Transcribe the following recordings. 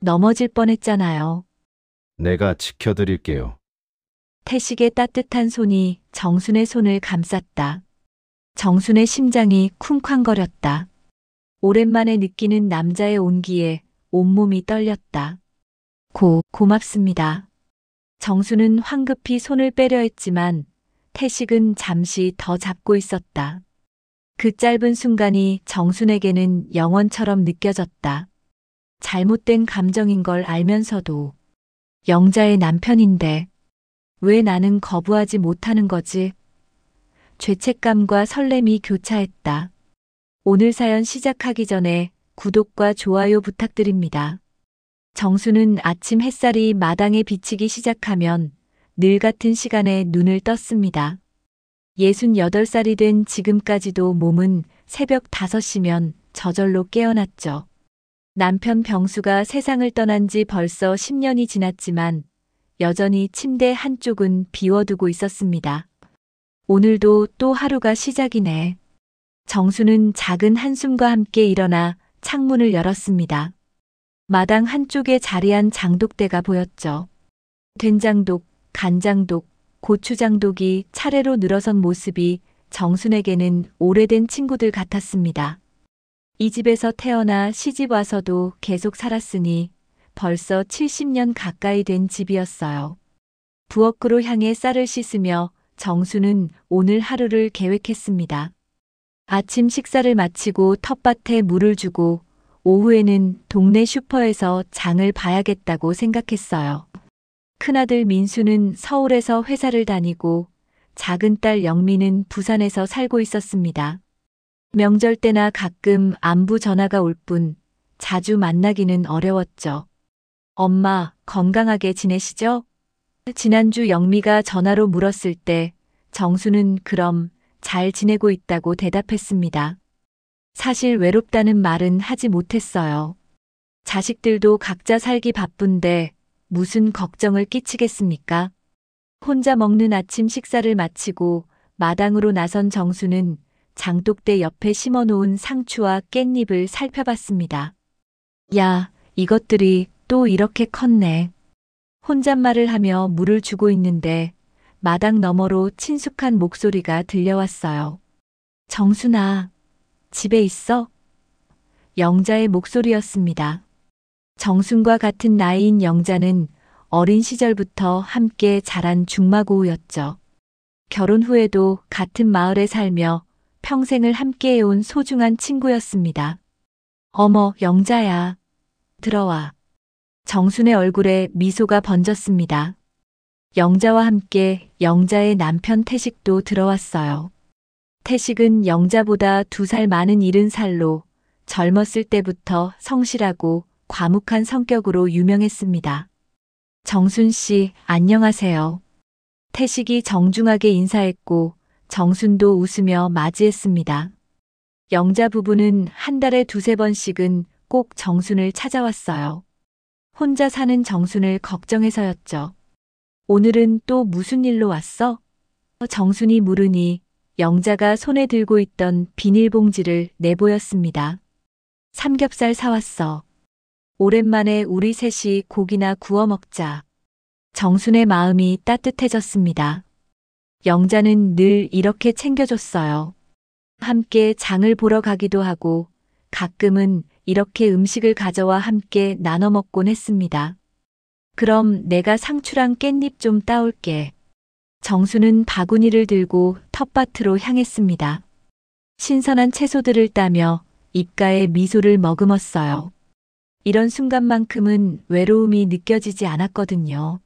넘어질 뻔했잖아요. 내가 지켜드릴게요. 태식의 따뜻한 손이 정순의 손을 감쌌다. 정순의 심장이 쿵쾅거렸다. 오랜만에 느끼는 남자의 온기에 온몸이 떨렸다. 고맙습니다. 정순은 황급히 손을 빼려 했지만 태식은 잠시 더 잡고 있었다. 그 짧은 순간이 정순에게는 영원처럼 느껴졌다. 잘못된 감정인 걸 알면서도 영자의 남편인데 왜 나는 거부하지 못하는 거지? 죄책감과 설렘이 교차했다. 오늘 사연 시작하기 전에 구독과 좋아요 부탁드립니다. 정수는 아침 햇살이 마당에 비치기 시작하면 늘 같은 시간에 눈을 떴습니다. 68살이 된 지금까지도 몸은 새벽 5시면 저절로 깨어났죠. 남편 병수가 세상을 떠난 지 벌써 10년이 지났지만 여전히 침대 한쪽은 비워두고 있었습니다. 오늘도 또 하루가 시작이네. 정수는 작은 한숨과 함께 일어나 창문을 열었습니다. 마당 한쪽에 자리한 장독대가 보였죠. 된장독, 간장독, 고추장독이 차례로 늘어선 모습이 정순에게는 오래된 친구들 같았습니다. 이 집에서 태어나 시집 와서도 계속 살았으니 벌써 70년 가까이 된 집이었어요. 부엌으로 향해 쌀을 씻으며 정수는 오늘 하루를 계획했습니다. 아침 식사를 마치고 텃밭에 물을 주고 오후에는 동네 슈퍼에서 장을 봐야겠다고 생각했어요. 큰아들 민수는 서울에서 회사를 다니고 작은 딸 영미는 부산에서 살고 있었습니다. 명절 때나 가끔 안부 전화가 올 뿐 자주 만나기는 어려웠죠. 엄마, 건강하게 지내시죠? 지난주 영미가 전화로 물었을 때 정수는 그럼 잘 지내고 있다고 대답했습니다. 사실 외롭다는 말은 하지 못했어요. 자식들도 각자 살기 바쁜데 무슨 걱정을 끼치겠습니까? 혼자 먹는 아침 식사를 마치고 마당으로 나선 정수는 장독대 옆에 심어놓은 상추와 깻잎을 살펴봤습니다. 야, 이것들이 또 이렇게 컸네. 혼잣말을 하며 물을 주고 있는데 마당 너머로 친숙한 목소리가 들려왔어요. 정순아, 집에 있어? 영자의 목소리였습니다. 정순과 같은 나이인 영자는 어린 시절부터 함께 자란 중마고우였죠. 결혼 후에도 같은 마을에 살며 평생을 함께해온 소중한 친구였습니다. 어머, 영자야. 들어와. 정순의 얼굴에 미소가 번졌습니다. 영자와 함께 영자의 남편 태식도 들어왔어요. 태식은 영자보다 2살 많은 70살로 젊었을 때부터 성실하고 과묵한 성격으로 유명했습니다. 정순 씨, 안녕하세요. 태식이 정중하게 인사했고 정순도 웃으며 맞이했습니다. 영자 부부는 한 달에 2~3번씩은 꼭 정순을 찾아왔어요. 혼자 사는 정순을 걱정해서였죠. 오늘은 또 무슨 일로 왔어? 정순이 물으니 영자가 손에 들고 있던 비닐봉지를 내보였습니다. 삼겹살 사왔어. 오랜만에 우리 셋이 고기나 구워 먹자. 정순의 마음이 따뜻해졌습니다. 영자는 늘 이렇게 챙겨줬어요. 함께 장을 보러 가기도 하고 가끔은 이렇게 음식을 가져와 함께 나눠 먹곤 했습니다. 그럼 내가 상추랑 깻잎 좀 따올게. 정수는 바구니를 들고 텃밭으로 향했습니다. 신선한 채소들을 따며 입가에 미소를 머금었어요. 이런 순간만큼은 외로움이 느껴지지 않았거든요.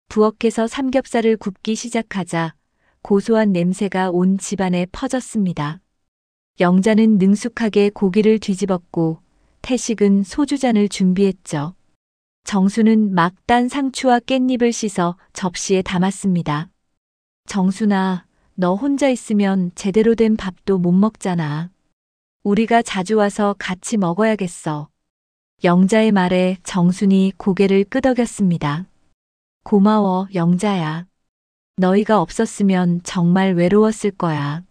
부엌에서 삼겹살을 굽기 시작하자 고소한 냄새가 온 집안에 퍼졌습니다. 영자는 능숙하게 고기를 뒤집었고 태식은 소주잔을 준비했죠. 정수는 막 딴 상추와 깻잎을 씻어 접시에 담았습니다. 정순아, 너 혼자 있으면 제대로 된 밥도 못 먹잖아. 우리가 자주 와서 같이 먹어야겠어. 영자의 말에 정순이 고개를 끄덕였습니다. 고마워, 영자야. 너희가 없었으면 정말 외로웠을 거야.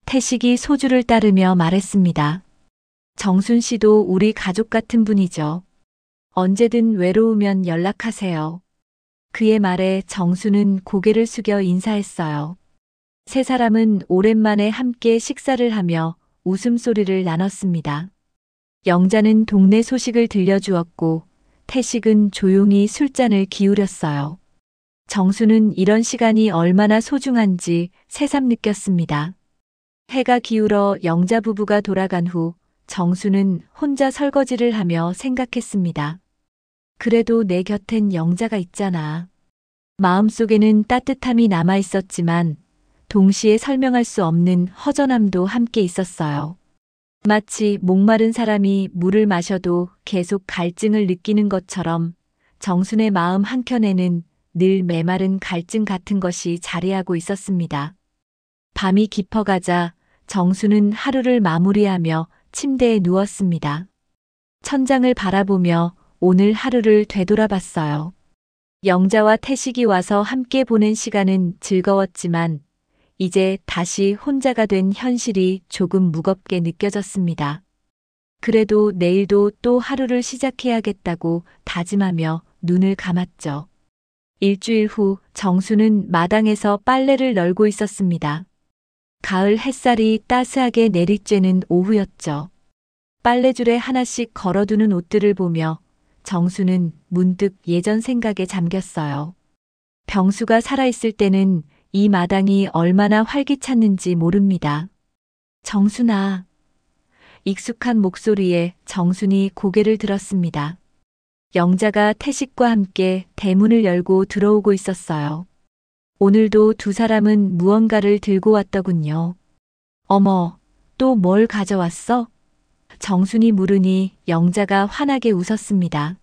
태식이 소주를 따르며 말했습니다. 정순 씨도 우리 가족 같은 분이죠. 언제든 외로우면 연락하세요. 그의 말에 정수는 고개를 숙여 인사했어요. 세 사람은 오랜만에 함께 식사를 하며 웃음소리를 나눴습니다. 영자는 동네 소식을 들려주었고 태식은 조용히 술잔을 기울였어요. 정수는 이런 시간이 얼마나 소중한지 새삼 느꼈습니다. 해가 기울어 영자 부부가 돌아간 후 정수는 혼자 설거지를 하며 생각했습니다. 그래도 내 곁엔 영자가 있잖아. 마음속에는 따뜻함이 남아 있었지만 동시에 설명할 수 없는 허전함도 함께 있었어요. 마치 목마른 사람이 물을 마셔도 계속 갈증을 느끼는 것처럼 정순의 마음 한켠에는 늘 메마른 갈증 같은 것이 자리하고 있었습니다. 밤이 깊어가자 정수는 하루를 마무리하며 침대에 누웠습니다. 천장을 바라보며 오늘 하루를 되돌아봤어요. 영자와 태식이 와서 함께 보낸 시간은 즐거웠지만 이제 다시 혼자가 된 현실이 조금 무겁게 느껴졌습니다. 그래도 내일도 또 하루를 시작해야겠다고 다짐하며 눈을 감았죠. 일주일 후 정수는 마당에서 빨래를 널고 있었습니다. 가을 햇살이 따스하게 내리쬐는 오후였죠. 빨래줄에 하나씩 걸어두는 옷들을 보며 정수는 문득 예전 생각에 잠겼어요. 병수가 살아있을 때는 이 마당이 얼마나 활기찼는지 모릅니다. 정순아. 익숙한 목소리에 정순이 고개를 들었습니다. 영자가 태식과 함께 대문을 열고 들어오고 있었어요. 오늘도 두 사람은 무언가를 들고 왔더군요. 어머, 또 뭘 가져왔어? 정순이 물으니 영자가 환하게 웃었습니다.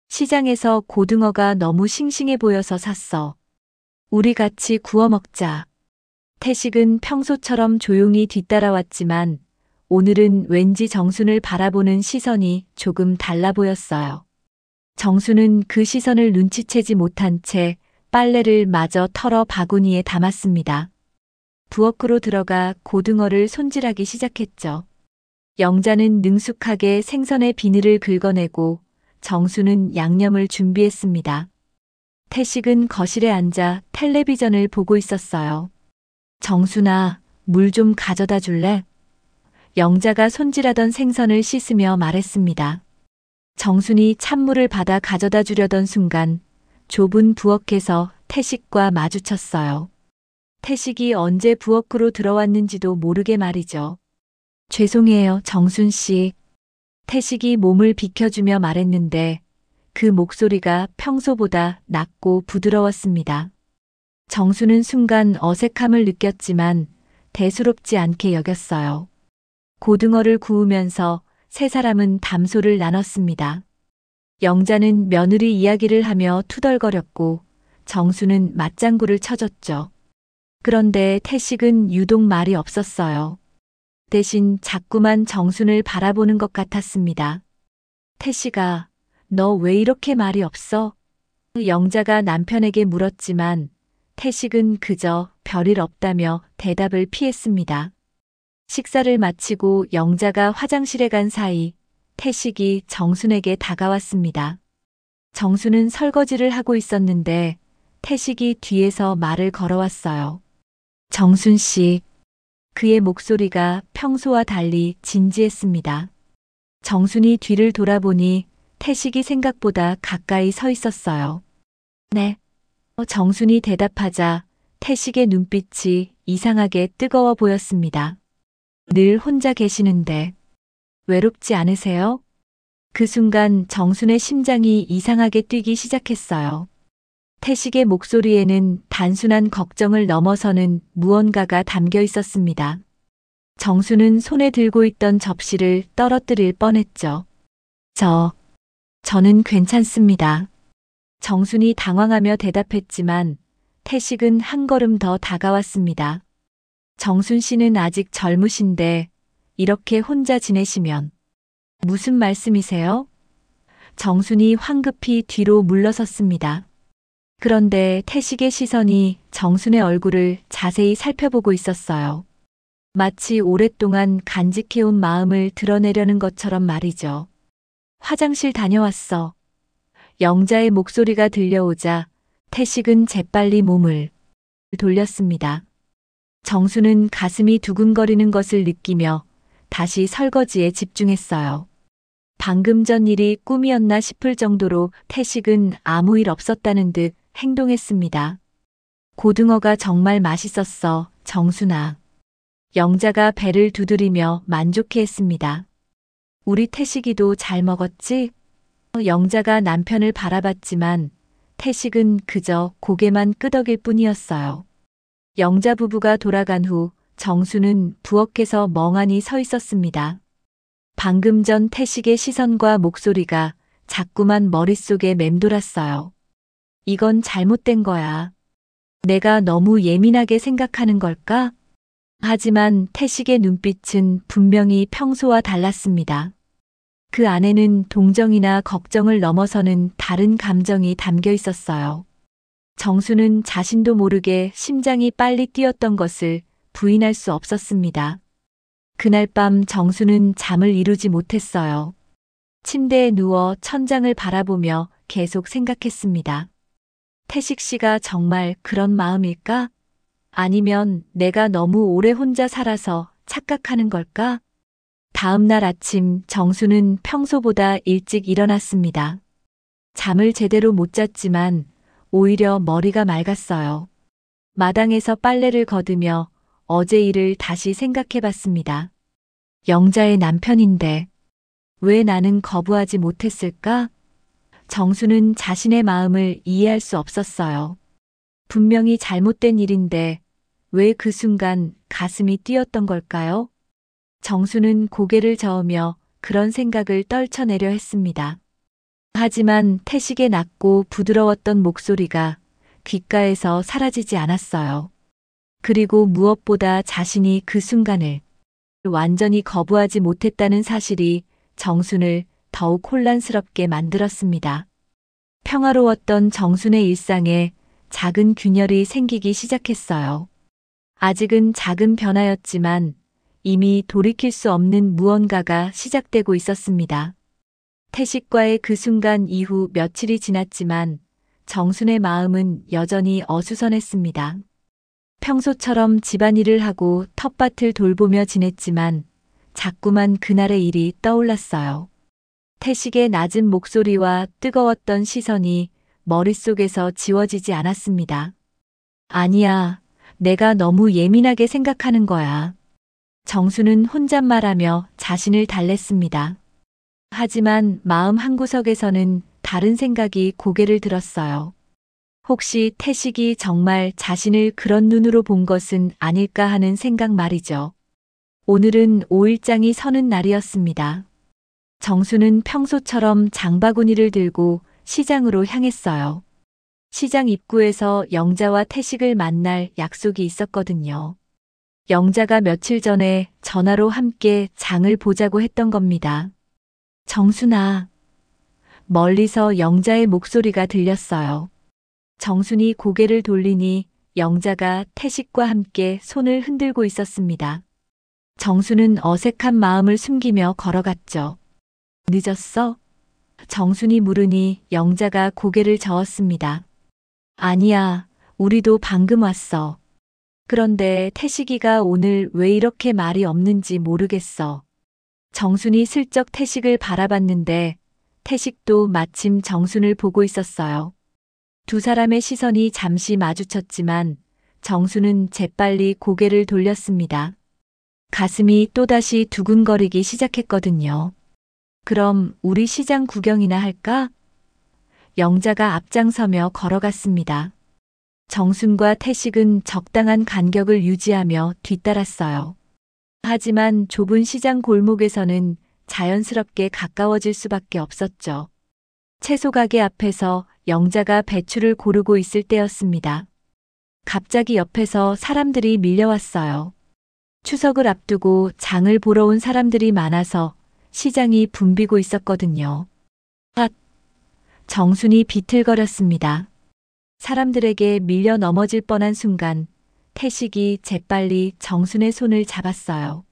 시장에서 고등어가 너무 싱싱해 보여서 샀어. 우리 같이 구워 먹자. 태식은 평소처럼 조용히 뒤따라왔지만 오늘은 왠지 정순을 바라보는 시선이 조금 달라 보였어요. 정수는 그 시선을 눈치채지 못한 채 빨래를 마저 털어 바구니에 담았습니다. 부엌으로 들어가 고등어를 손질하기 시작했죠. 영자는 능숙하게 생선의 비늘을 긁어내고 정수는 양념을 준비했습니다. 태식은 거실에 앉아 텔레비전을 보고 있었어요. 정순아, 물 좀 가져다 줄래? 영자가 손질하던 생선을 씻으며 말했습니다. 정순이 찬물을 받아 가져다 주려던 순간 좁은 부엌에서 태식과 마주쳤어요. 태식이 언제 부엌으로 들어왔는지도 모르게 말이죠. 죄송해요, 정순 씨. 태식이 몸을 비켜주며 말했는데 그 목소리가 평소보다 낮고 부드러웠습니다. 정수는 순간 어색함을 느꼈지만 대수롭지 않게 여겼어요. 고등어를 구우면서 세 사람은 담소를 나눴습니다. 영자는 며느리 이야기를 하며 투덜거렸고 정수는 맞장구를 쳐줬죠. 그런데 태식은 유독 말이 없었어요. 대신 자꾸만 정순을 바라보는 것 같았습니다. 태식아, 너 왜 이렇게 말이 없어? 영자가 남편에게 물었지만 태식은 그저 별일 없다며 대답을 피했습니다. 식사를 마치고 영자가 화장실에 간 사이 태식이 정순에게 다가왔습니다. 정순은 설거지를 하고 있었는데 태식이 뒤에서 말을 걸어왔어요. 정순 씨. 그의 목소리가 평소와 달리 진지했습니다. 정순이 뒤를 돌아보니 태식이 생각보다 가까이 서 있었어요. 네. 정순이 대답하자 태식의 눈빛이 이상하게 뜨거워 보였습니다. 늘 혼자 계시는데 외롭지 않으세요? 그 순간 정순의 심장이 이상하게 뛰기 시작했어요. 태식의 목소리에는 단순한 걱정을 넘어서는 무언가가 담겨 있었습니다. 정순은 손에 들고 있던 접시를 떨어뜨릴 뻔했죠. 저는 괜찮습니다. 정순이 당황하며 대답했지만 태식은 한 걸음 더 다가왔습니다. 정순 씨는 아직 젊으신데 이렇게 혼자 지내시면 무슨 말씀이세요? 정순이 황급히 뒤로 물러섰습니다. 그런데 태식의 시선이 정순의 얼굴을 자세히 살펴보고 있었어요. 마치 오랫동안 간직해온 마음을 드러내려는 것처럼 말이죠. 화장실 다녀왔어. 영자의 목소리가 들려오자 태식은 재빨리 몸을 돌렸습니다. 정수는 가슴이 두근거리는 것을 느끼며 다시 설거지에 집중했어요. 방금 전 일이 꿈이었나 싶을 정도로 태식은 아무 일 없었다는 듯 행동했습니다. 고등어가 정말 맛있었어, 정순아. 영자가 배를 두드리며 만족해했습니다. 우리 태식이도 잘 먹었지? 영자가 남편을 바라봤지만 태식은 그저 고개만 끄덕일 뿐이었어요. 영자 부부가 돌아간 후 정수는 부엌에서 멍하니 서 있었습니다. 방금 전 태식의 시선과 목소리가 자꾸만 머릿속에 맴돌았어요. 이건 잘못된 거야. 내가 너무 예민하게 생각하는 걸까? 하지만 태식의 눈빛은 분명히 평소와 달랐습니다. 그 안에는 동정이나 걱정을 넘어서는 다른 감정이 담겨 있었어요. 정수는 자신도 모르게 심장이 빨리 뛰었던 것을 부인할 수 없었습니다. 그날 밤 정수는 잠을 이루지 못했어요. 침대에 누워 천장을 바라보며 계속 생각했습니다. 태식 씨가 정말 그런 마음일까? 아니면 내가 너무 오래 혼자 살아서 착각하는 걸까? 다음 날 아침 정수는 평소보다 일찍 일어났습니다. 잠을 제대로 못 잤지만 오히려 머리가 맑았어요. 마당에서 빨래를 걷으며 어제 일을 다시 생각해 봤습니다. 영자의 남편인데 왜 나는 거부하지 못했을까? 정수는 자신의 마음을 이해할 수 없었어요. 분명히 잘못된 일인데 왜 그 순간 가슴이 뛰었던 걸까요? 정수는 고개를 저으며 그런 생각을 떨쳐내려 했습니다. 하지만 태식의 낮고 부드러웠던 목소리가 귓가에서 사라지지 않았어요. 그리고 무엇보다 자신이 그 순간을 완전히 거부하지 못했다는 사실이 정순을 더욱 혼란스럽게 만들었습니다. 평화로웠던 정순의 일상에 작은 균열이 생기기 시작했어요. 아직은 작은 변화였지만 이미 돌이킬 수 없는 무언가가 시작되고 있었습니다. 태식과의 그 순간 이후 며칠이 지났지만 정순의 마음은 여전히 어수선했습니다. 평소처럼 집안일을 하고 텃밭을 돌보며 지냈지만 자꾸만 그날의 일이 떠올랐어요. 태식의 낮은 목소리와 뜨거웠던 시선이 머릿속에서 지워지지 않았습니다. 아니야, 내가 너무 예민하게 생각하는 거야. 정수는 혼잣말하며 자신을 달랬습니다. 하지만 마음 한구석에서는 다른 생각이 고개를 들었어요. 혹시 태식이 정말 자신을 그런 눈으로 본 것은 아닐까 하는 생각 말이죠. 오늘은 5일장이 서는 날이었습니다. 정수는 평소처럼 장바구니를 들고 시장으로 향했어요. 시장 입구에서 영자와 태식을 만날 약속이 있었거든요. 영자가 며칠 전에 전화로 함께 장을 보자고 했던 겁니다. 정순아. 멀리서 영자의 목소리가 들렸어요. 정순이 고개를 돌리니 영자가 태식과 함께 손을 흔들고 있었습니다. 정순은 어색한 마음을 숨기며 걸어갔죠. 늦었어? 정순이 물으니 영자가 고개를 저었습니다. 아니야, 우리도 방금 왔어. 그런데 태식이가 오늘 왜 이렇게 말이 없는지 모르겠어. 정순이 슬쩍 태식을 바라봤는데 태식도 마침 정순을 보고 있었어요. 두 사람의 시선이 잠시 마주쳤지만 정순은 재빨리 고개를 돌렸습니다. 가슴이 또다시 두근거리기 시작했거든요. 그럼 우리 시장 구경이나 할까? 영자가 앞장서며 걸어갔습니다. 정순과 태식은 적당한 간격을 유지하며 뒤따랐어요. 하지만 좁은 시장 골목에서는 자연스럽게 가까워질 수밖에 없었죠. 채소 가게 앞에서 영자가 배추를 고르고 있을 때였습니다. 갑자기 옆에서 사람들이 밀려왔어요. 추석을 앞두고 장을 보러 온 사람들이 많아서 시장이 붐비고 있었거든요. 아! 정순이 비틀거렸습니다. 사람들에게 밀려 넘어질 뻔한 순간 태식이 재빨리 정순의 손을 잡았어요.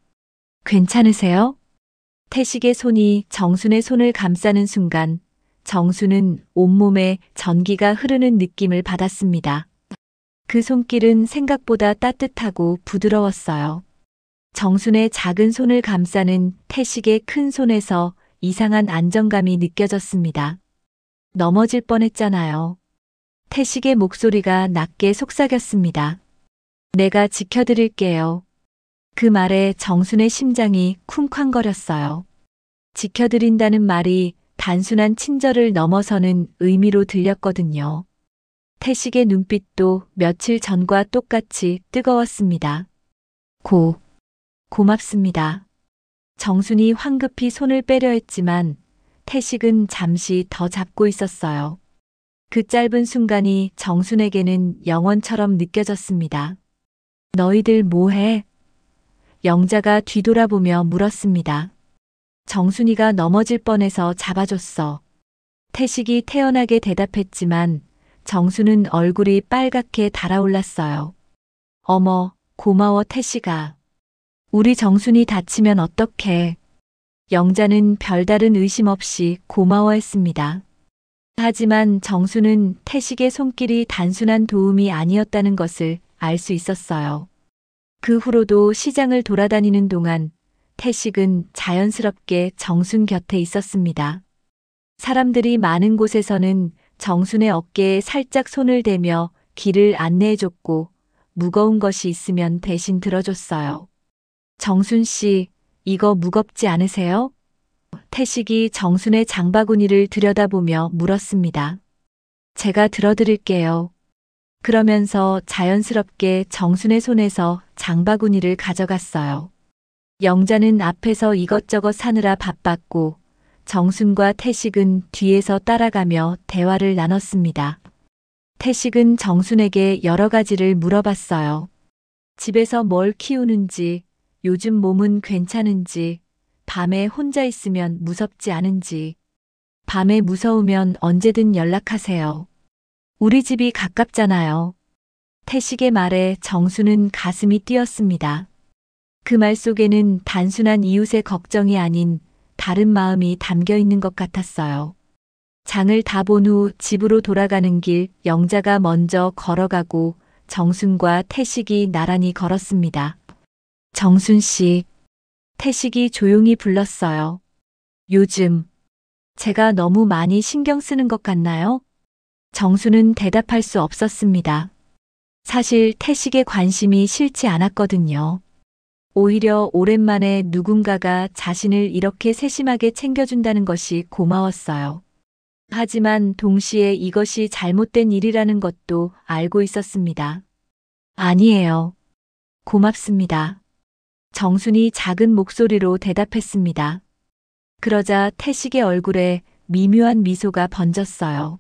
괜찮으세요? 태식의 손이 정순의 손을 감싸는 순간 정수는 온몸에 전기가 흐르는 느낌을 받았습니다. 그 손길은 생각보다 따뜻하고 부드러웠어요. 정순의 작은 손을 감싸는 태식의 큰 손에서 이상한 안정감이 느껴졌습니다. 넘어질 뻔했잖아요. 태식의 목소리가 낮게 속삭였습니다. 내가 지켜드릴게요. 그 말에 정순의 심장이 쿵쾅거렸어요. 지켜드린다는 말이 단순한 친절을 넘어서는 의미로 들렸거든요. 태식의 눈빛도 며칠 전과 똑같이 뜨거웠습니다. 고맙습니다. 정순이 황급히 손을 빼려 했지만 태식은 잠시 더 잡고 있었어요. 그 짧은 순간이 정순에게는 영원처럼 느껴졌습니다. 너희들 뭐해? 영자가 뒤돌아보며 물었습니다. 정순이가 넘어질 뻔해서 잡아줬어. 태식이 태연하게 대답했지만 정수는 얼굴이 빨갛게 달아올랐어요. 어머, 고마워 태식아. 우리 정순이 다치면 어떡해. 영자는 별다른 의심 없이 고마워했습니다. 하지만 정수는 태식의 손길이 단순한 도움이 아니었다는 것을 알 수 있었어요. 그 후로도 시장을 돌아다니는 동안 태식은 자연스럽게 정순 곁에 있었습니다. 사람들이 많은 곳에서는 정순의 어깨에 살짝 손을 대며 길을 안내해줬고 무거운 것이 있으면 대신 들어줬어요. 정순 씨, 이거 무겁지 않으세요? 태식이 정순의 장바구니를 들여다보며 물었습니다. 제가 들어드릴게요. 그러면서 자연스럽게 정순의 손에서 장바구니를 가져갔어요. 영자는 앞에서 이것저것 사느라 바빴고 정순과 태식은 뒤에서 따라가며 대화를 나눴습니다. 태식은 정순에게 여러 가지를 물어봤어요. 집에서 뭘 키우는지, 요즘 몸은 괜찮은지, 밤에 혼자 있으면 무섭지 않은지, 밤에 무서우면 언제든 연락하세요. 우리 집이 가깝잖아요. 태식의 말에 정수는 가슴이 뛰었습니다. 그 말 속에는 단순한 이웃의 걱정이 아닌 다른 마음이 담겨 있는 것 같았어요. 장을 다 본 후 집으로 돌아가는 길 영자가 먼저 걸어가고 정순과 태식이 나란히 걸었습니다. 정순 씨, 태식이 조용히 불렀어요. 요즘 제가 너무 많이 신경 쓰는 것 같나요? 정수는 대답할 수 없었습니다. 사실 태식의 관심이 싫지 않았거든요. 오히려 오랜만에 누군가가 자신을 이렇게 세심하게 챙겨준다는 것이 고마웠어요. 하지만 동시에 이것이 잘못된 일이라는 것도 알고 있었습니다. 아니에요. 고맙습니다. 정순이 작은 목소리로 대답했습니다. 그러자 태식의 얼굴에 미묘한 미소가 번졌어요.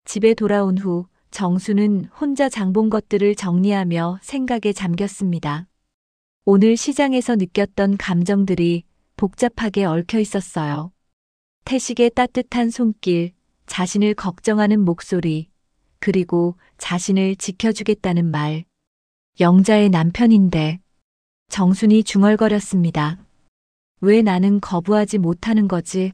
집에 돌아온 후 정수는 혼자 장본 것들을 정리하며 생각에 잠겼습니다. 오늘 시장에서 느꼈던 감정들이 복잡하게 얽혀 있었어요. 태식의 따뜻한 손길, 자신을 걱정하는 목소리, 그리고 자신을 지켜주겠다는 말. 영자의 남편인데 정순이 중얼거렸습니다. 왜 나는 거부하지 못하는 거지?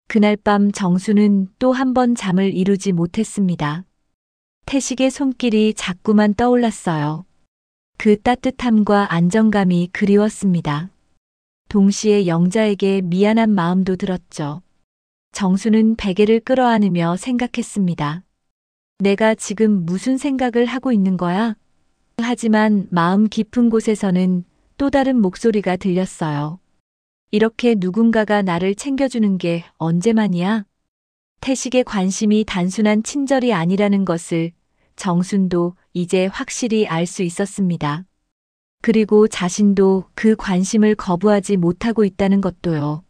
그날 밤 정수는 또 한 번 잠을 이루지 못했습니다. 태식의 손길이 자꾸만 떠올랐어요. 그 따뜻함과 안정감이 그리웠습니다. 동시에 영자에게 미안한 마음도 들었죠. 정수는 베개를 끌어안으며 생각했습니다. 내가 지금 무슨 생각을 하고 있는 거야? 하지만 마음 깊은 곳에서는 또 다른 목소리가 들렸어요. 이렇게 누군가가 나를 챙겨주는 게 언제만이야? 태식의 관심이 단순한 친절이 아니라는 것을 정순도 이제 확실히 알 수 있었습니다. 그리고 자신도 그 관심을 거부하지 못하고 있다는 것도요.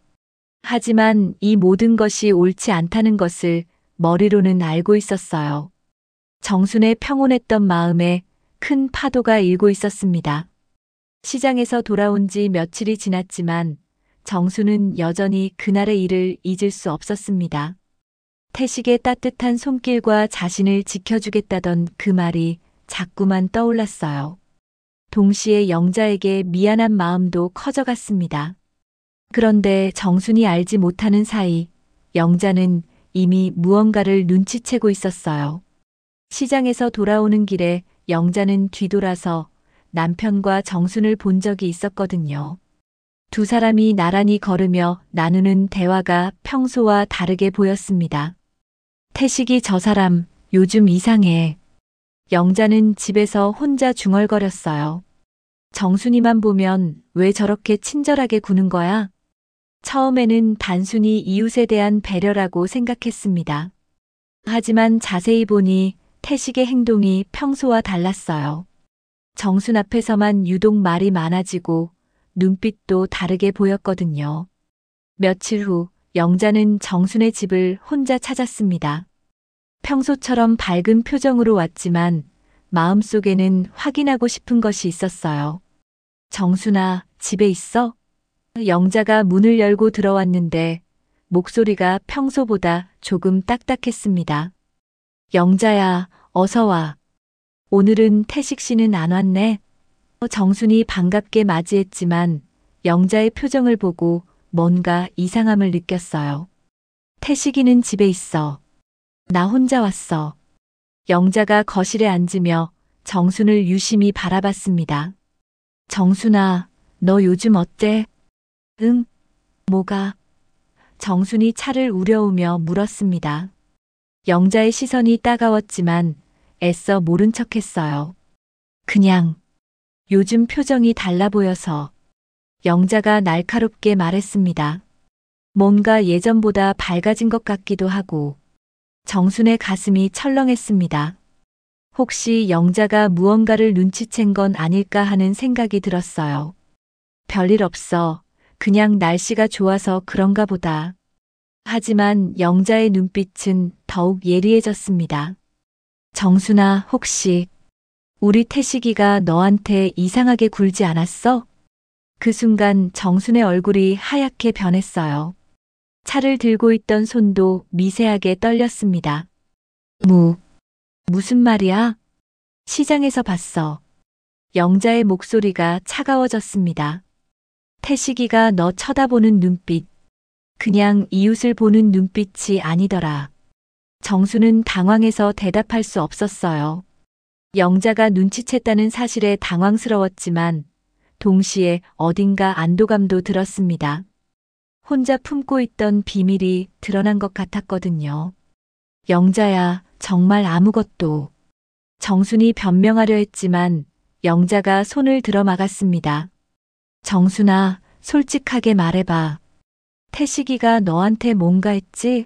하지만 이 모든 것이 옳지 않다는 것을 머리로는 알고 있었어요. 정순의 평온했던 마음에 큰 파도가 일고 있었습니다. 시장에서 돌아온 지 며칠이 지났지만 정수는 여전히 그날의 일을 잊을 수 없었습니다. 태식의 따뜻한 손길과 자신을 지켜주겠다던 그 말이 자꾸만 떠올랐어요. 동시에 영자에게 미안한 마음도 커져갔습니다. 그런데 정순이 알지 못하는 사이 영자는 이미 무언가를 눈치채고 있었어요. 시장에서 돌아오는 길에 영자는 뒤돌아서 남편과 정순을 본 적이 있었거든요. 두 사람이 나란히 걸으며 나누는 대화가 평소와 다르게 보였습니다. 태식이 저 사람 요즘 이상해. 영자는 집에서 혼자 중얼거렸어요. 정순이만 보면 왜 저렇게 친절하게 구는 거야? 처음에는 단순히 이웃에 대한 배려라고 생각했습니다. 하지만 자세히 보니 태식의 행동이 평소와 달랐어요. 정순 앞에서만 유독 말이 많아지고 눈빛도 다르게 보였거든요. 며칠 후 영자는 정순의 집을 혼자 찾았습니다. 평소처럼 밝은 표정으로 왔지만 마음속에는 확인하고 싶은 것이 있었어요. 정순아, 집에 있어? 영자가 문을 열고 들어왔는데 목소리가 평소보다 조금 딱딱했습니다. 영자야, 어서 와. 오늘은 태식 씨는 안 왔네. 정순이 반갑게 맞이했지만 영자의 표정을 보고 뭔가 이상함을 느꼈어요. 태식이는 집에 있어. 나 혼자 왔어. 영자가 거실에 앉으며 정순을 유심히 바라봤습니다. 정순아, 너 요즘 어때? 응? 뭐가? 정순이 차를 우려오며 물었습니다. 영자의 시선이 따가웠지만 애써 모른 척했어요. 그냥 요즘 표정이 달라 보여서. 영자가 날카롭게 말했습니다. 뭔가 예전보다 밝아진 것 같기도 하고. 정순의 가슴이 철렁했습니다. 혹시 영자가 무언가를 눈치챈 건 아닐까 하는 생각이 들었어요. 별일 없어. 그냥 날씨가 좋아서 그런가 보다. 하지만 영자의 눈빛은 더욱 예리해졌습니다. 정순아, 혹시 우리 태식이가 너한테 이상하게 굴지 않았어? 그 순간 정순의 얼굴이 하얗게 변했어요. 차를 들고 있던 손도 미세하게 떨렸습니다. 무슨 말이야? 시장에서 봤어. 영자의 목소리가 차가워졌습니다. 태식이가 너 쳐다보는 눈빛. 그냥 이웃을 보는 눈빛이 아니더라. 정수는 당황해서 대답할 수 없었어요. 영자가 눈치챘다는 사실에 당황스러웠지만 동시에 어딘가 안도감도 들었습니다. 혼자 품고 있던 비밀이 드러난 것 같았거든요. 영자야, 정말 아무것도. 정순이 변명하려 했지만 영자가 손을 들어 막았습니다. 정순아, 솔직하게 말해봐. 태식이가 너한테 뭔가 했지?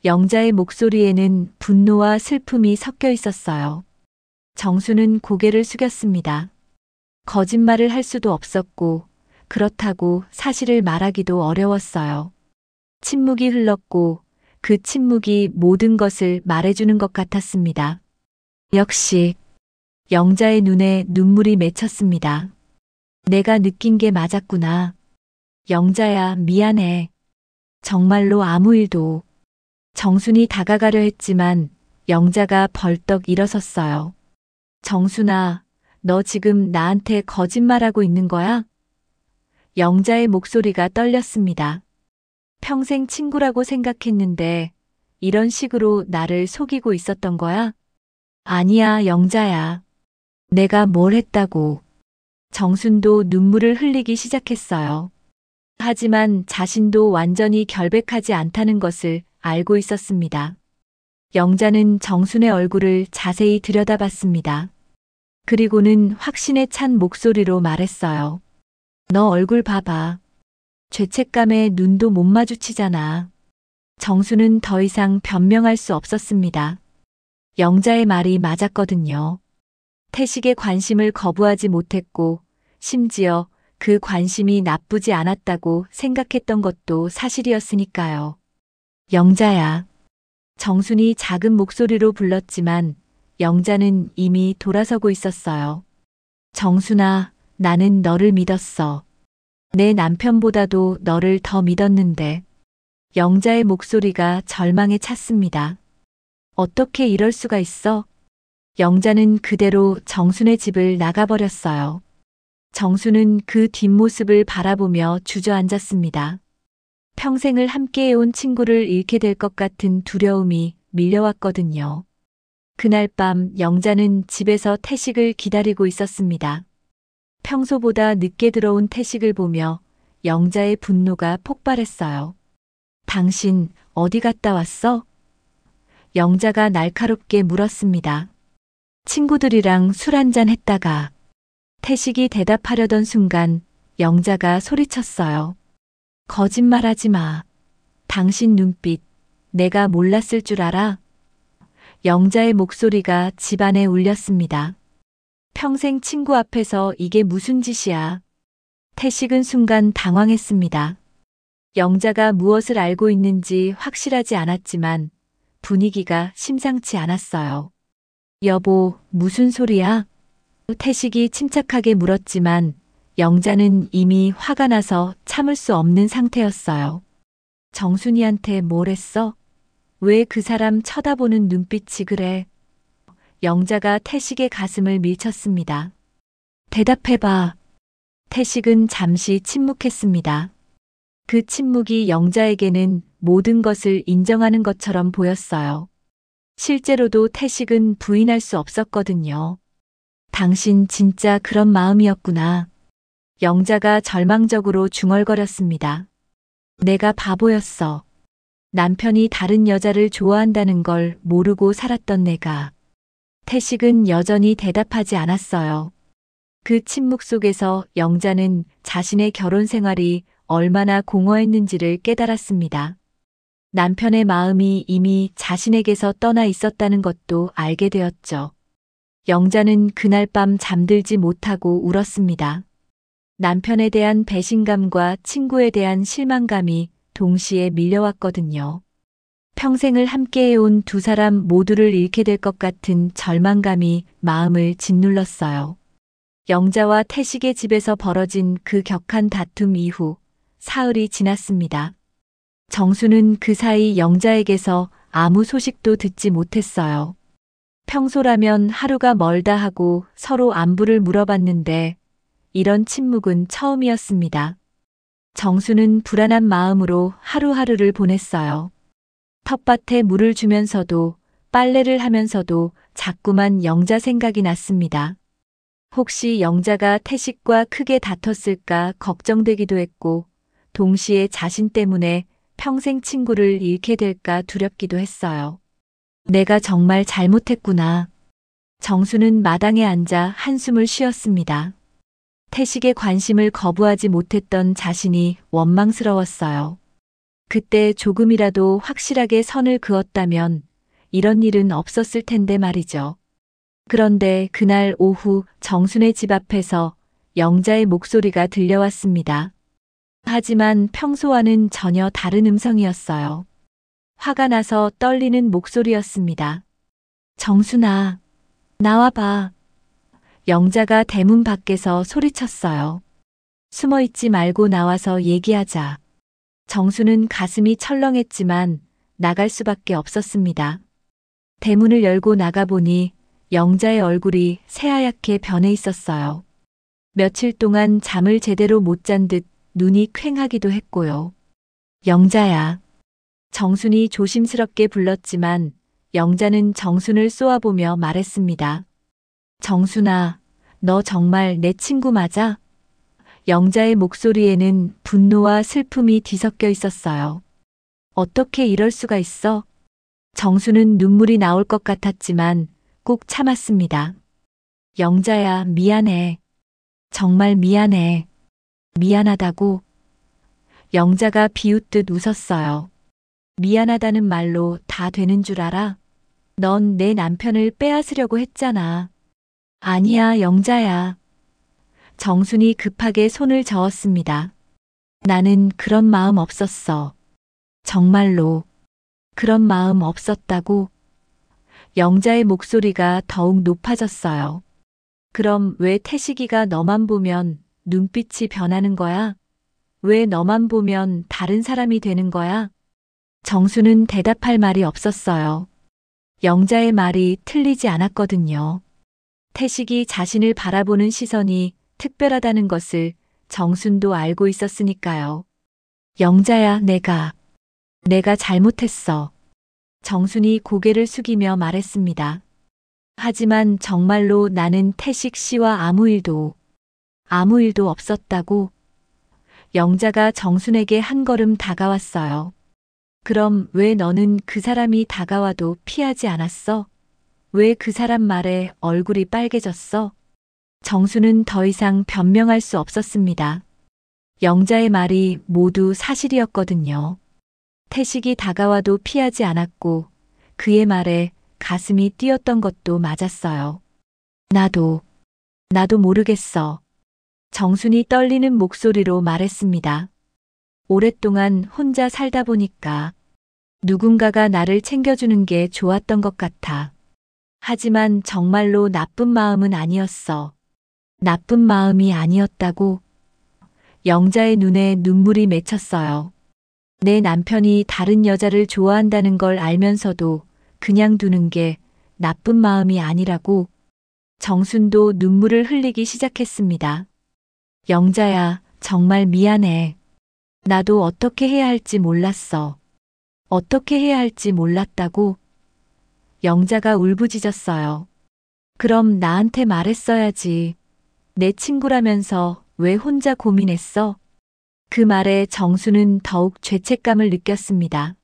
영자의 목소리에는 분노와 슬픔이 섞여 있었어요. 정수는 고개를 숙였습니다. 거짓말을 할 수도 없었고 그렇다고 사실을 말하기도 어려웠어요. 침묵이 흘렀고 그 침묵이 모든 것을 말해주는 것 같았습니다. 역시 영자의 눈에 눈물이 맺혔습니다. 내가 느낀 게 맞았구나. 영자야, 미안해. 정말로 아무 일도. 정순이 다가가려 했지만 영자가 벌떡 일어섰어요. 정순아, 너 지금 나한테 거짓말하고 있는 거야? 영자의 목소리가 떨렸습니다. 평생 친구라고 생각했는데 이런 식으로 나를 속이고 있었던 거야? 아니야, 영자야. 내가 뭘 했다고. 정순도 눈물을 흘리기 시작했어요. 하지만 자신도 완전히 결백하지 않다는 것을 알고 있었습니다. 영자는 정순의 얼굴을 자세히 들여다봤습니다. 그리고는 확신에 찬 목소리로 말했어요. 너 얼굴 봐봐. 죄책감에 눈도 못 마주치잖아. 정수는 더 이상 변명할 수 없었습니다. 영자의 말이 맞았거든요. 태식의 관심을 거부하지 못했고 심지어 그 관심이 나쁘지 않았다고 생각했던 것도 사실이었으니까요. 영자야. 정순이 작은 목소리로 불렀지만 영자는 이미 돌아서고 있었어요. 정순아, 나는 너를 믿었어. 내 남편보다도 너를 더 믿었는데. 영자의 목소리가 절망에 찼습니다. 어떻게 이럴 수가 있어? 영자는 그대로 정순의 집을 나가버렸어요. 정순은 그 뒷모습을 바라보며 주저앉았습니다. 평생을 함께해온 친구를 잃게 될 것 같은 두려움이 밀려왔거든요. 그날 밤 영자는 집에서 태식을 기다리고 있었습니다. 평소보다 늦게 들어온 태식을 보며 영자의 분노가 폭발했어요. 당신 어디 갔다 왔어? 영자가 날카롭게 물었습니다. 친구들이랑 술 한잔 했다가. 태식이 대답하려던 순간 영자가 소리쳤어요. 거짓말하지 마. 당신 눈빛, 내가 몰랐을 줄 알아? 영자의 목소리가 집안에 울렸습니다. 평생 친구 앞에서 이게 무슨 짓이야? 태식은 순간 당황했습니다. 영자가 무엇을 알고 있는지 확실하지 않았지만 분위기가 심상치 않았어요. 여보, 무슨 소리야? 태식이 침착하게 물었지만 영자는 이미 화가 나서 참을 수 없는 상태였어요. 정순이한테 뭘 했어? 왜 그 사람 쳐다보는 눈빛이 그래? 영자가 태식의 가슴을 밀쳤습니다. 대답해봐. 태식은 잠시 침묵했습니다. 그 침묵이 영자에게는 모든 것을 인정하는 것처럼 보였어요. 실제로도 태식은 부인할 수 없었거든요. 당신 진짜 그런 마음이었구나. 영자가 절망적으로 중얼거렸습니다. 내가 바보였어. 남편이 다른 여자를 좋아한다는 걸 모르고 살았던 내가. 태식은 여전히 대답하지 않았어요. 그 침묵 속에서 영자는 자신의 결혼 생활이 얼마나 공허했는지를 깨달았습니다. 남편의 마음이 이미 자신에게서 떠나 있었다는 것도 알게 되었죠. 영자는 그날 밤 잠들지 못하고 울었습니다. 남편에 대한 배신감과 친구에 대한 실망감이 동시에 밀려왔거든요. 평생을 함께해온 두 사람 모두를 잃게 될 것 같은 절망감이 마음을 짓눌렀어요. 영자와 태식의 집에서 벌어진 그 격한 다툼 이후 사흘이 지났습니다. 정수는 그 사이 영자에게서 아무 소식도 듣지 못했어요. 평소라면 하루가 멀다 하고 서로 안부를 물어봤는데 이런 침묵은 처음이었습니다. 정수는 불안한 마음으로 하루하루를 보냈어요. 텃밭에 물을 주면서도 빨래를 하면서도 자꾸만 영자 생각이 났습니다. 혹시 영자가 태식과 크게 다퉜을까 걱정되기도 했고 동시에 자신 때문에 평생 친구를 잃게 될까 두렵기도 했어요. 내가 정말 잘못했구나. 정수는 마당에 앉아 한숨을 쉬었습니다. 태식의 관심을 거부하지 못했던 자신이 원망스러웠어요. 그때 조금이라도 확실하게 선을 그었다면 이런 일은 없었을 텐데 말이죠. 그런데 그날 오후 정순의 집 앞에서 영자의 목소리가 들려왔습니다. 하지만 평소와는 전혀 다른 음성이었어요. 화가 나서 떨리는 목소리였습니다. 정순아, 나와봐. 영자가 대문 밖에서 소리쳤어요. 숨어있지 말고 나와서 얘기하자. 정수는 가슴이 철렁했지만 나갈 수밖에 없었습니다. 대문을 열고 나가보니 영자의 얼굴이 새하얗게 변해 있었어요. 며칠 동안 잠을 제대로 못 잔 듯 눈이 퀭하기도 했고요. 영자야. 정순이 조심스럽게 불렀지만 영자는 정순을 쏘아보며 말했습니다. 정순아, 너 정말 내 친구 맞아? 영자의 목소리에는 분노와 슬픔이 뒤섞여 있었어요. 어떻게 이럴 수가 있어? 정수는 눈물이 나올 것 같았지만 꾹 참았습니다. 영자야, 미안해. 정말 미안해. 미안하다고. 영자가 비웃듯 웃었어요. 미안하다는 말로 다 되는 줄 알아? 넌 내 남편을 빼앗으려고 했잖아. 아니야, 영자야. 정순이 급하게 손을 저었습니다. 나는 그런 마음 없었어. 정말로 그런 마음 없었다고. 영자의 목소리가 더욱 높아졌어요. 그럼 왜 태식이가 너만 보면 눈빛이 변하는 거야? 왜 너만 보면 다른 사람이 되는 거야? 정수는 대답할 말이 없었어요. 영자의 말이 틀리지 않았거든요. 태식이 자신을 바라보는 시선이 특별하다는 것을 정순도 알고 있었으니까요. 영자야, 내가 잘못했어. 정순이 고개를 숙이며 말했습니다. 하지만 정말로 나는 태식 씨와 아무 일도 없었다고. 영자가 정순에게 한 걸음 다가왔어요. 그럼 왜 너는 그 사람이 다가와도 피하지 않았어? 왜 그 사람 말에 얼굴이 빨개졌어? 정순은 더 이상 변명할 수 없었습니다. 영자의 말이 모두 사실이었거든요. 태식이 다가와도 피하지 않았고 그의 말에 가슴이 뛰었던 것도 맞았어요. 나도 모르겠어. 정순이 떨리는 목소리로 말했습니다. 오랫동안 혼자 살다 보니까 누군가가 나를 챙겨주는 게 좋았던 것 같아. 하지만 정말로 나쁜 마음은 아니었어. 나쁜 마음이 아니었다고. 영자의 눈에 눈물이 맺혔어요. 내 남편이 다른 여자를 좋아한다는 걸 알면서도 그냥 두는 게 나쁜 마음이 아니라고. 정순도 눈물을 흘리기 시작했습니다. 영자야, 정말 미안해. 나도 어떻게 해야 할지 몰랐어. 어떻게 해야 할지 몰랐다고. 영자가 울부짖었어요. 그럼 나한테 말했어야지. 내 친구라면서 왜 혼자 고민했어? 그 말에 정수는 더욱 죄책감을 느꼈습니다.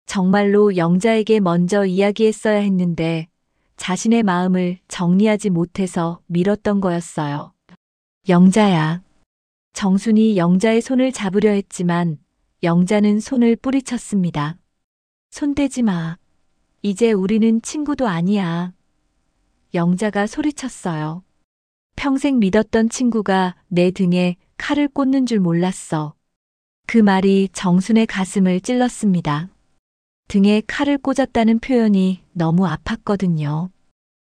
정말로 영자에게 먼저 이야기했어야 했는데 자신의 마음을 정리하지 못해서 미뤘던 거였어요. 영자야. 정순이 영자의 손을 잡으려 했지만 영자는 손을 뿌리쳤습니다. 손대지 마. 이제 우리는 친구도 아니야. 영자가 소리쳤어요. 평생 믿었던 친구가 내 등에 칼을 꽂는 줄 몰랐어. 그 말이 정순의 가슴을 찔렀습니다. 등에 칼을 꽂았다는 표현이 너무 아팠거든요.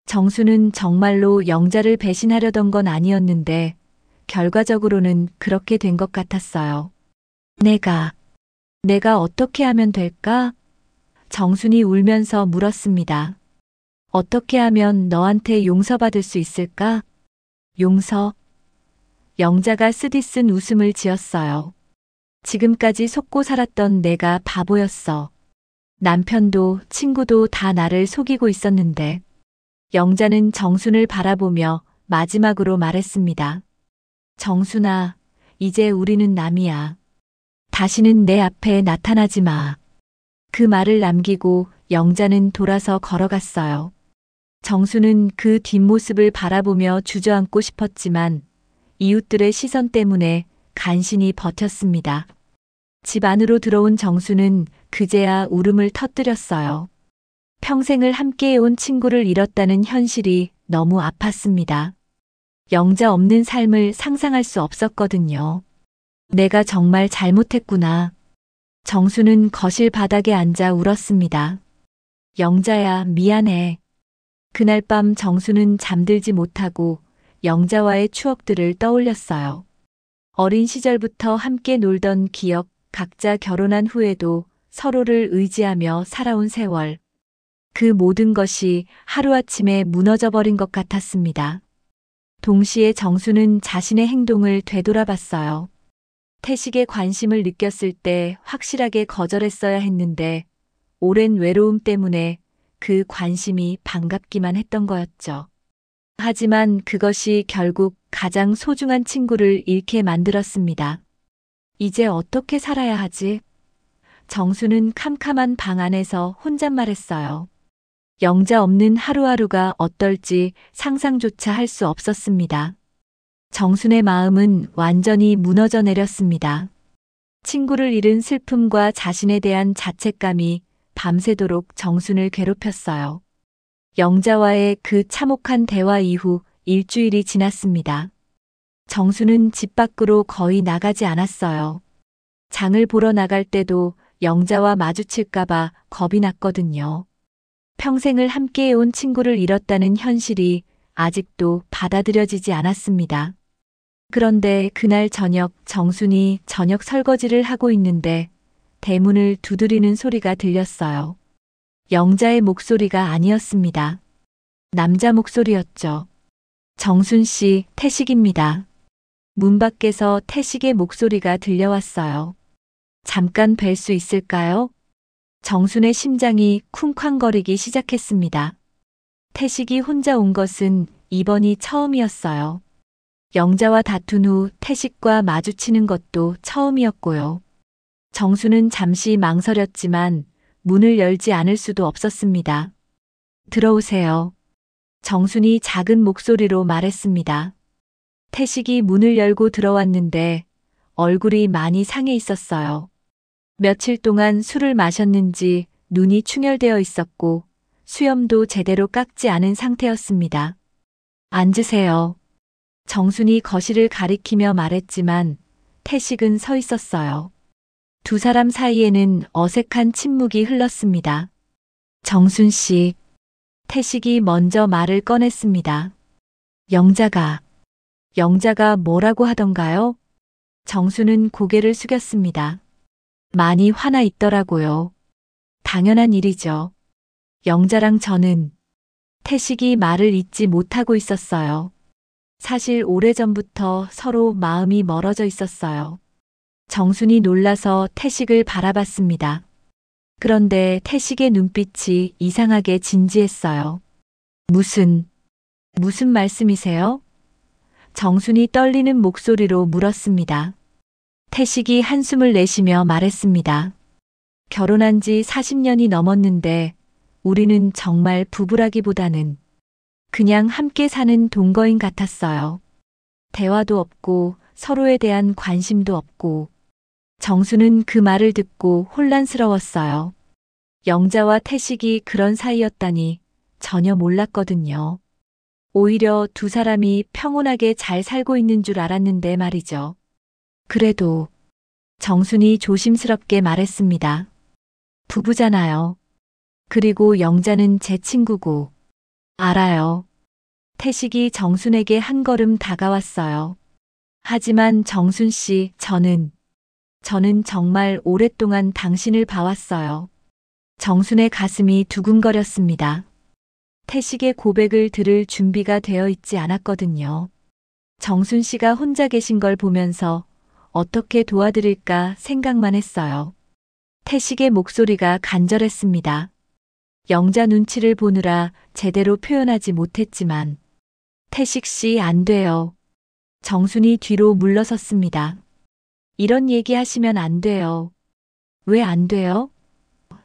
정순은 정말로 영자를 배신하려던 건 아니었는데 결과적으로는 그렇게 된 것 같았어요. 내가 어떻게 하면 될까? 정순이 울면서 물었습니다. 어떻게 하면 너한테 용서받을 수 있을까? 용서? 영자가 쓰디쓴 웃음을 지었어요. 지금까지 속고 살았던 내가 바보였어. 남편도 친구도 다 나를 속이고 있었는데. 영자는 정순을 바라보며 마지막으로 말했습니다. 정순아, 이제 우리는 남이야. 다시는 내 앞에 나타나지 마. 그 말을 남기고 영자는 돌아서 걸어갔어요. 정수는 그 뒷모습을 바라보며 주저앉고 싶었지만 이웃들의 시선 때문에 간신히 버텼습니다. 집 안으로 들어온 정수는 그제야 울음을 터뜨렸어요. 평생을 함께해온 친구를 잃었다는 현실이 너무 아팠습니다. 영자 없는 삶을 상상할 수 없었거든요. 내가 정말 잘못했구나. 정수는 거실 바닥에 앉아 울었습니다. 영자야, 미안해. 그날 밤 정수는 잠들지 못하고 영자와의 추억들을 떠올렸어요. 어린 시절부터 함께 놀던 기억, 각자 결혼한 후에도 서로를 의지하며 살아온 세월. 그 모든 것이 하루아침에 무너져버린 것 같았습니다. 동시에 정수는 자신의 행동을 되돌아봤어요. 태식의 관심을 느꼈을 때 확실하게 거절했어야 했는데 오랜 외로움 때문에 그 관심이 반갑기만 했던 거였죠. 하지만 그것이 결국 가장 소중한 친구를 잃게 만들었습니다. 이제 어떻게 살아야 하지? 정수는 캄캄한 방 안에서 혼잣말했어요. 영자 없는 하루하루가 어떨지 상상조차 할 수 없었습니다. 정순의 마음은 완전히 무너져 내렸습니다. 친구를 잃은 슬픔과 자신에 대한 자책감이 밤새도록 정순을 괴롭혔어요. 영자와의 그 참혹한 대화 이후 일주일이 지났습니다. 정순은 집 밖으로 거의 나가지 않았어요. 장을 보러 나갈 때도 영자와 마주칠까봐 겁이 났거든요. 평생을 함께해온 친구를 잃었다는 현실이 아직도 받아들여지지 않았습니다. 그런데 그날 저녁 정순이 저녁 설거지를 하고 있는데 대문을 두드리는 소리가 들렸어요. 영자의 목소리가 아니었습니다. 남자 목소리였죠. 정순 씨, 태식입니다. 문 밖에서 태식의 목소리가 들려왔어요. 잠깐 뵐 수 있을까요? 정순의 심장이 쿵쾅거리기 시작했습니다. 태식이 혼자 온 것은 이번이 처음이었어요. 영자와 다툰 후 태식과 마주치는 것도 처음이었고요. 정수는 잠시 망설였지만 문을 열지 않을 수도 없었습니다. 들어오세요. 정순이 작은 목소리로 말했습니다. 태식이 문을 열고 들어왔는데 얼굴이 많이 상해 있었어요. 며칠 동안 술을 마셨는지 눈이 충혈되어 있었고 수염도 제대로 깎지 않은 상태였습니다. 앉으세요. 정순이 거실을 가리키며 말했지만 태식은 서 있었어요. 두 사람 사이에는 어색한 침묵이 흘렀습니다. 정순 씨. 태식이 먼저 말을 꺼냈습니다. 영자가 뭐라고 하던가요? 정순은 고개를 숙였습니다. 많이 화나 있더라고요. 당연한 일이죠. 영자랑 저는 태식이 말을 잇지 못하고 있었어요. 사실 오래전부터 서로 마음이 멀어져 있었어요. 정순이 놀라서 태식을 바라봤습니다. 그런데 태식의 눈빛이 이상하게 진지했어요. 무슨 말씀이세요? 정순이 떨리는 목소리로 물었습니다. 태식이 한숨을 내쉬며 말했습니다. 결혼한 지 40년이 넘었는데 우리는 정말 부부라기보다는 그냥 함께 사는 동거인 같았어요. 대화도 없고 서로에 대한 관심도 없고. 정수는 그 말을 듣고 혼란스러웠어요. 영자와 태식이 그런 사이였다니 전혀 몰랐거든요. 오히려 두 사람이 평온하게 잘 살고 있는 줄 알았는데 말이죠. 그래도 정순이 조심스럽게 말했습니다. 부부잖아요. 그리고 영자는 제 친구고. 알아요. 태식이 정순에게 한 걸음 다가왔어요. 하지만 정순 씨, 저는 정말 오랫동안 당신을 봐왔어요. 정순의 가슴이 두근거렸습니다. 태식의 고백을 들을 준비가 되어 있지 않았거든요. 정순 씨가 혼자 계신 걸 보면서 어떻게 도와드릴까 생각만 했어요. 태식의 목소리가 간절했습니다. 영자 눈치를 보느라 제대로 표현하지 못했지만 태식 씨 안 돼요. 정순이 뒤로 물러섰습니다. 이런 얘기 하시면 안 돼요. 왜 안 돼요?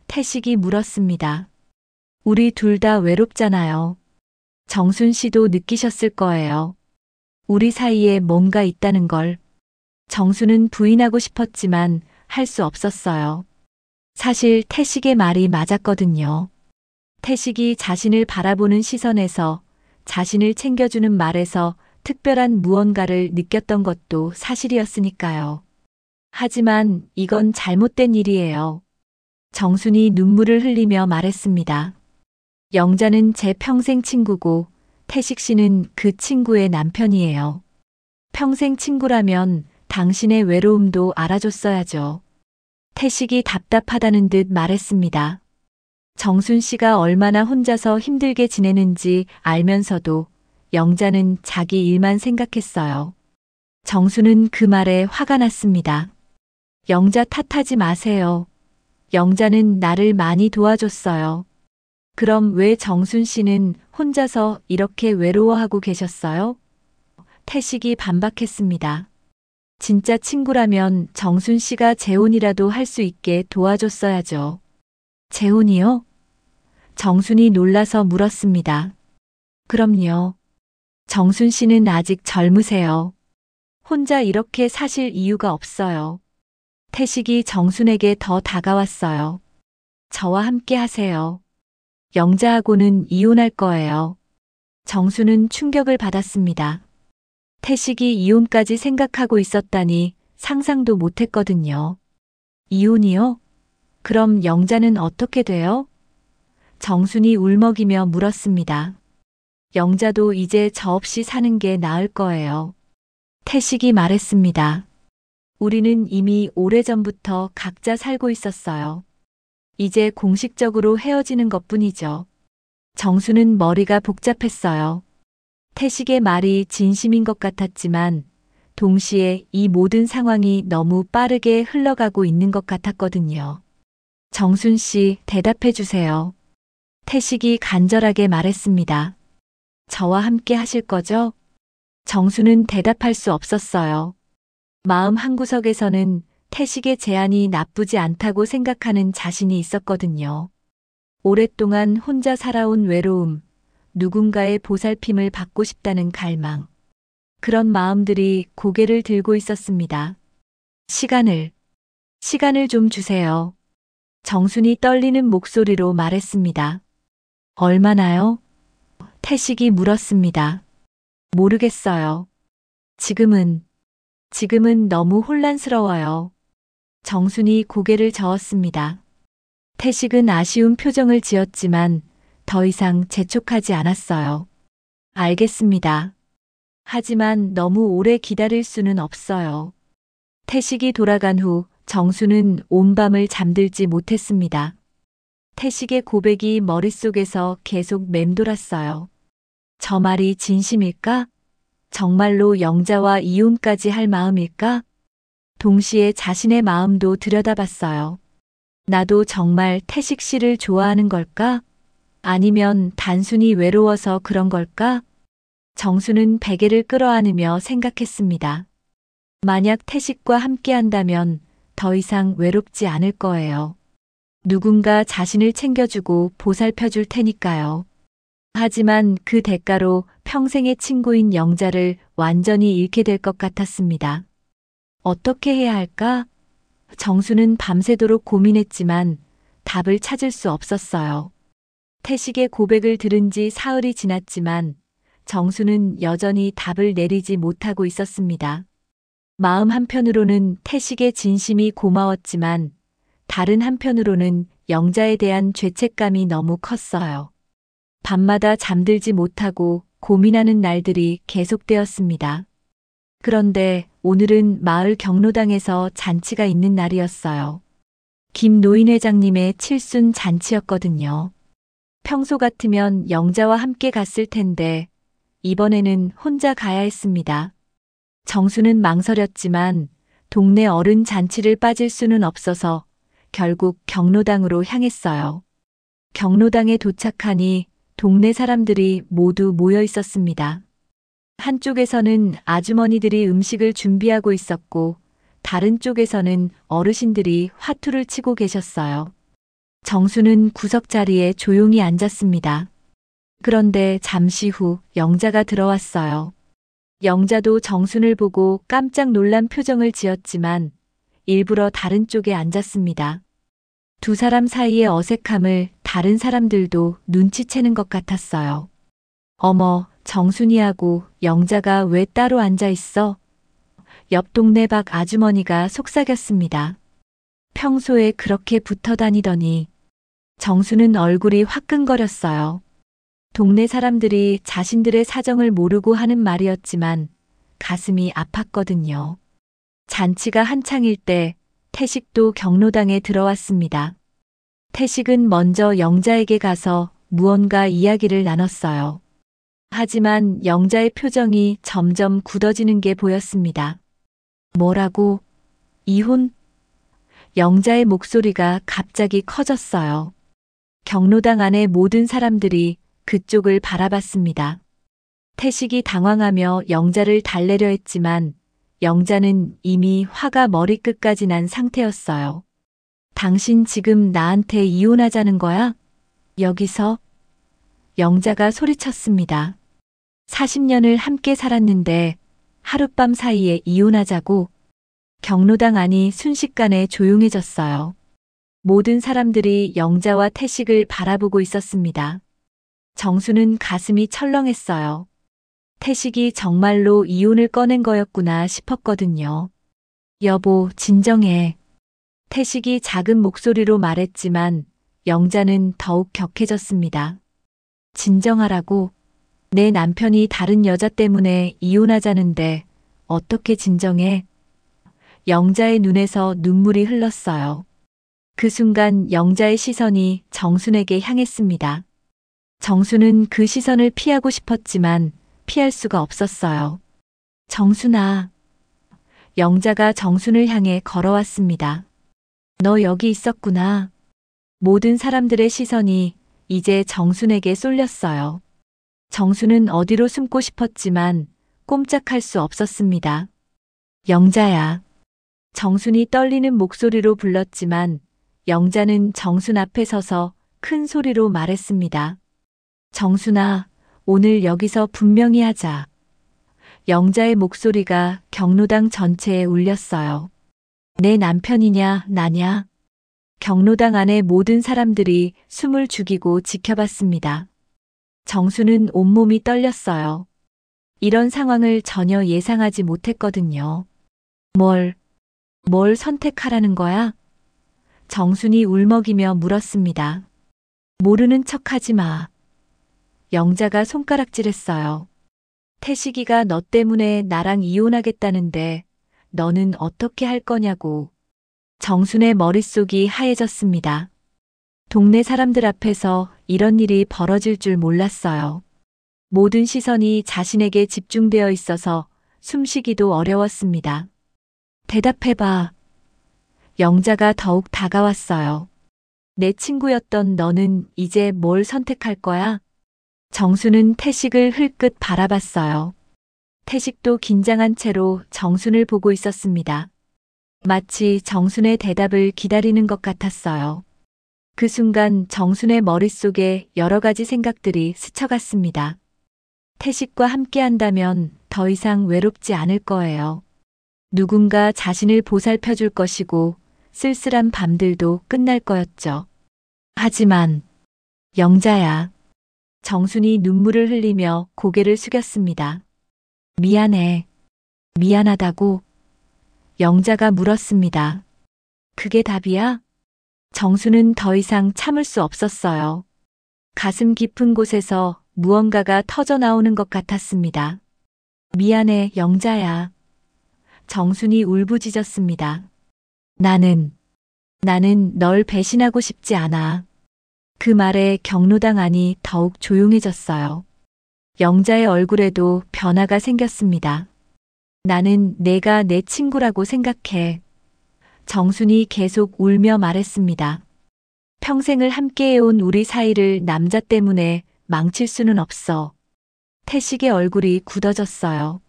태식이 물었습니다. 우리 둘 다 외롭잖아요. 정순 씨도 느끼셨을 거예요. 우리 사이에 뭔가 있다는 걸. 정순은 부인하고 싶었지만 할 수 없었어요. 사실 태식의 말이 맞았거든요. 태식이 자신을 바라보는 시선에서, 자신을 챙겨주는 말에서 특별한 무언가를 느꼈던 것도 사실이었으니까요. 하지만 이건 잘못된 일이에요. 정순이 눈물을 흘리며 말했습니다. 영자는 제 평생 친구고 태식 씨는 그 친구의 남편이에요. 평생 친구라면 당신의 외로움도 알아줬어야죠. 태식이 답답하다는 듯 말했습니다. 정순 씨가 얼마나 혼자서 힘들게 지내는지 알면서도 영자는 자기 일만 생각했어요. 정순은 그 말에 화가 났습니다. 영자 탓하지 마세요. 영자는 나를 많이 도와줬어요. 그럼 왜 정순 씨는 혼자서 이렇게 외로워하고 계셨어요? 태식이 반박했습니다. 진짜 친구라면 정순 씨가 재혼이라도 할 수 있게 도와줬어야죠. 재혼이요? 정순이 놀라서 물었습니다. 그럼요. 정순 씨는 아직 젊으세요. 혼자 이렇게 사실 이유가 없어요. 태식이 정순에게 더 다가왔어요. 저와 함께 하세요. 영자하고는 이혼할 거예요. 정순은 충격을 받았습니다. 태식이 이혼까지 생각하고 있었다니 상상도 못했거든요. 이혼이요? 그럼 영자는 어떻게 돼요? 정순이 울먹이며 물었습니다. 영자도 이제 저 없이 사는 게 나을 거예요. 태식이 말했습니다. 우리는 이미 오래전부터 각자 살고 있었어요. 이제 공식적으로 헤어지는 것뿐이죠. 정수는 머리가 복잡했어요. 태식의 말이 진심인 것 같았지만 동시에 이 모든 상황이 너무 빠르게 흘러가고 있는 것 같았거든요. 정순 씨, 대답해 주세요. 태식이 간절하게 말했습니다. 저와 함께 하실 거죠? 정수는 대답할 수 없었어요. 마음 한구석에서는 태식의 제안이 나쁘지 않다고 생각하는 자신이 있었거든요. 오랫동안 혼자 살아온 외로움, 누군가의 보살핌을 받고 싶다는 갈망. 그런 마음들이 고개를 들고 있었습니다. 시간을 좀 주세요. 정순이 떨리는 목소리로 말했습니다. 얼마나요? 태식이 물었습니다. 모르겠어요. 지금은 너무 혼란스러워요. 정순이 고개를 저었습니다. 태식은 아쉬운 표정을 지었지만 더 이상 재촉하지 않았어요. 알겠습니다. 하지만 너무 오래 기다릴 수는 없어요. 태식이 돌아간 후 정수는 온 밤을 잠들지 못했습니다. 태식의 고백이 머릿속에서 계속 맴돌았어요. 저 말이 진심일까? 정말로 영자와 이혼까지 할 마음일까? 동시에 자신의 마음도 들여다봤어요. 나도 정말 태식 씨를 좋아하는 걸까? 아니면 단순히 외로워서 그런 걸까? 정수는 베개를 끌어안으며 생각했습니다. 만약 태식과 함께한다면 더 이상 외롭지 않을 거예요. 누군가 자신을 챙겨주고 보살펴줄 테니까요. 하지만 그 대가로 평생의 친구인 영자를 완전히 잃게 될 것 같았습니다. 어떻게 해야 할까? 정수는 밤새도록 고민했지만 답을 찾을 수 없었어요. 태식의 고백을 들은 지 사흘이 지났지만 정수는 여전히 답을 내리지 못하고 있었습니다. 마음 한편으로는 태식의 진심이 고마웠지만 다른 한편으로는 영자에 대한 죄책감이 너무 컸어요. 밤마다 잠들지 못하고 고민하는 날들이 계속되었습니다. 그런데 오늘은 마을 경로당에서 잔치가 있는 날이었어요. 김 노인 회장님의 칠순 잔치였거든요. 평소 같으면 영자와 함께 갔을 텐데 이번에는 혼자 가야 했습니다. 정수는 망설였지만 동네 어른 잔치를 빠질 수는 없어서 결국 경로당으로 향했어요. 경로당에 도착하니 동네 사람들이 모두 모여 있었습니다. 한쪽에서는 아주머니들이 음식을 준비하고 있었고 다른 쪽에서는 어르신들이 화투를 치고 계셨어요. 정수는 구석 자리에 조용히 앉았습니다. 그런데 잠시 후 영자가 들어왔어요. 영자도 정순을 보고 깜짝 놀란 표정을 지었지만 일부러 다른 쪽에 앉았습니다. 두 사람 사이의 어색함을 다른 사람들도 눈치채는 것 같았어요. 어머, 정순이하고 영자가 왜 따로 앉아 있어? 옆 동네 박 아주머니가 속삭였습니다. 평소에 그렇게 붙어 다니더니 정수는 얼굴이 화끈거렸어요. 동네 사람들이 자신들의 사정을 모르고 하는 말이었지만 가슴이 아팠거든요. 잔치가 한창일 때 태식도 경로당에 들어왔습니다. 태식은 먼저 영자에게 가서 무언가 이야기를 나눴어요. 하지만 영자의 표정이 점점 굳어지는 게 보였습니다. 뭐라고? 이혼? 영자의 목소리가 갑자기 커졌어요. 경로당 안의 모든 사람들이 그쪽을 바라봤습니다. 태식이 당황하며 영자를 달래려 했지만 영자는 이미 화가 머리끝까지 난 상태였어요. 당신 지금 나한테 이혼하자는 거야? 여기서? 영자가 소리쳤습니다. 40년을 함께 살았는데 하룻밤 사이에 이혼하자고? 경로당 안이 순식간에 조용해졌어요. 모든 사람들이 영자와 태식을 바라보고 있었습니다. 정수는 가슴이 철렁했어요. 태식이 정말로 이혼을 꺼낸 거였구나 싶었거든요. 여보, 진정해. 태식이 작은 목소리로 말했지만 영자는 더욱 격해졌습니다. 진정하라고? 내 남편이 다른 여자 때문에 이혼하자는데 어떻게 진정해? 영자의 눈에서 눈물이 흘렀어요. 그 순간 영자의 시선이 정순에게 향했습니다. 정순은 그 시선을 피하고 싶었지만 피할 수가 없었어요. 정순아, 영자가 정순을 향해 걸어왔습니다. 너 여기 있었구나. 모든 사람들의 시선이 이제 정순에게 쏠렸어요. 정순은 어디로 숨고 싶었지만 꼼짝할 수 없었습니다. 영자야. 정순이 떨리는 목소리로 불렀지만 영자는 정순 앞에 서서 큰 소리로 말했습니다. 정순아, 오늘 여기서 분명히 하자. 영자의 목소리가 경로당 전체에 울렸어요. 내 남편이냐, 나냐? 경로당 안의 모든 사람들이 숨을 죽이고 지켜봤습니다. 정수는 온몸이 떨렸어요. 이런 상황을 전혀 예상하지 못했거든요. 뭘 선택하라는 거야? 정순이 울먹이며 물었습니다. 모르는 척하지 마. 영자가 손가락질했어요. 태식이가 너 때문에 나랑 이혼하겠다는데 너는 어떻게 할 거냐고. 정순의 머릿속이 하얘졌습니다. 동네 사람들 앞에서 이런 일이 벌어질 줄 몰랐어요. 모든 시선이 자신에게 집중되어 있어서 숨쉬기도 어려웠습니다. 대답해봐. 영자가 더욱 다가왔어요. 내 친구였던 너는 이제 뭘 선택할 거야? 정순은 태식을 흘끗 바라봤어요. 태식도 긴장한 채로 정순을 보고 있었습니다. 마치 정순의 대답을 기다리는 것 같았어요. 그 순간 정순의 머릿속에 여러 가지 생각들이 스쳐갔습니다. 태식과 함께 한다면 더 이상 외롭지 않을 거예요. 누군가 자신을 보살펴 줄 것이고 쓸쓸한 밤들도 끝날 거였죠. 하지만 영자야. 정순이 눈물을 흘리며 고개를 숙였습니다. 미안해. 미안하다고? 영자가 물었습니다. 그게 답이야? 정수는 더 이상 참을 수 없었어요. 가슴 깊은 곳에서 무언가가 터져 나오는 것 같았습니다. 미안해, 영자야. 정순이 울부짖었습니다. 나는 널 배신하고 싶지 않아. 그 말에 경로당 안이 더욱 조용해졌어요. 영자의 얼굴에도 변화가 생겼습니다. 나는 내가 내 친구라고 생각해. 정순이 계속 울며 말했습니다. 평생을 함께해온 우리 사이를 남자 때문에 망칠 수는 없어. 태식의 얼굴이 굳어졌어요.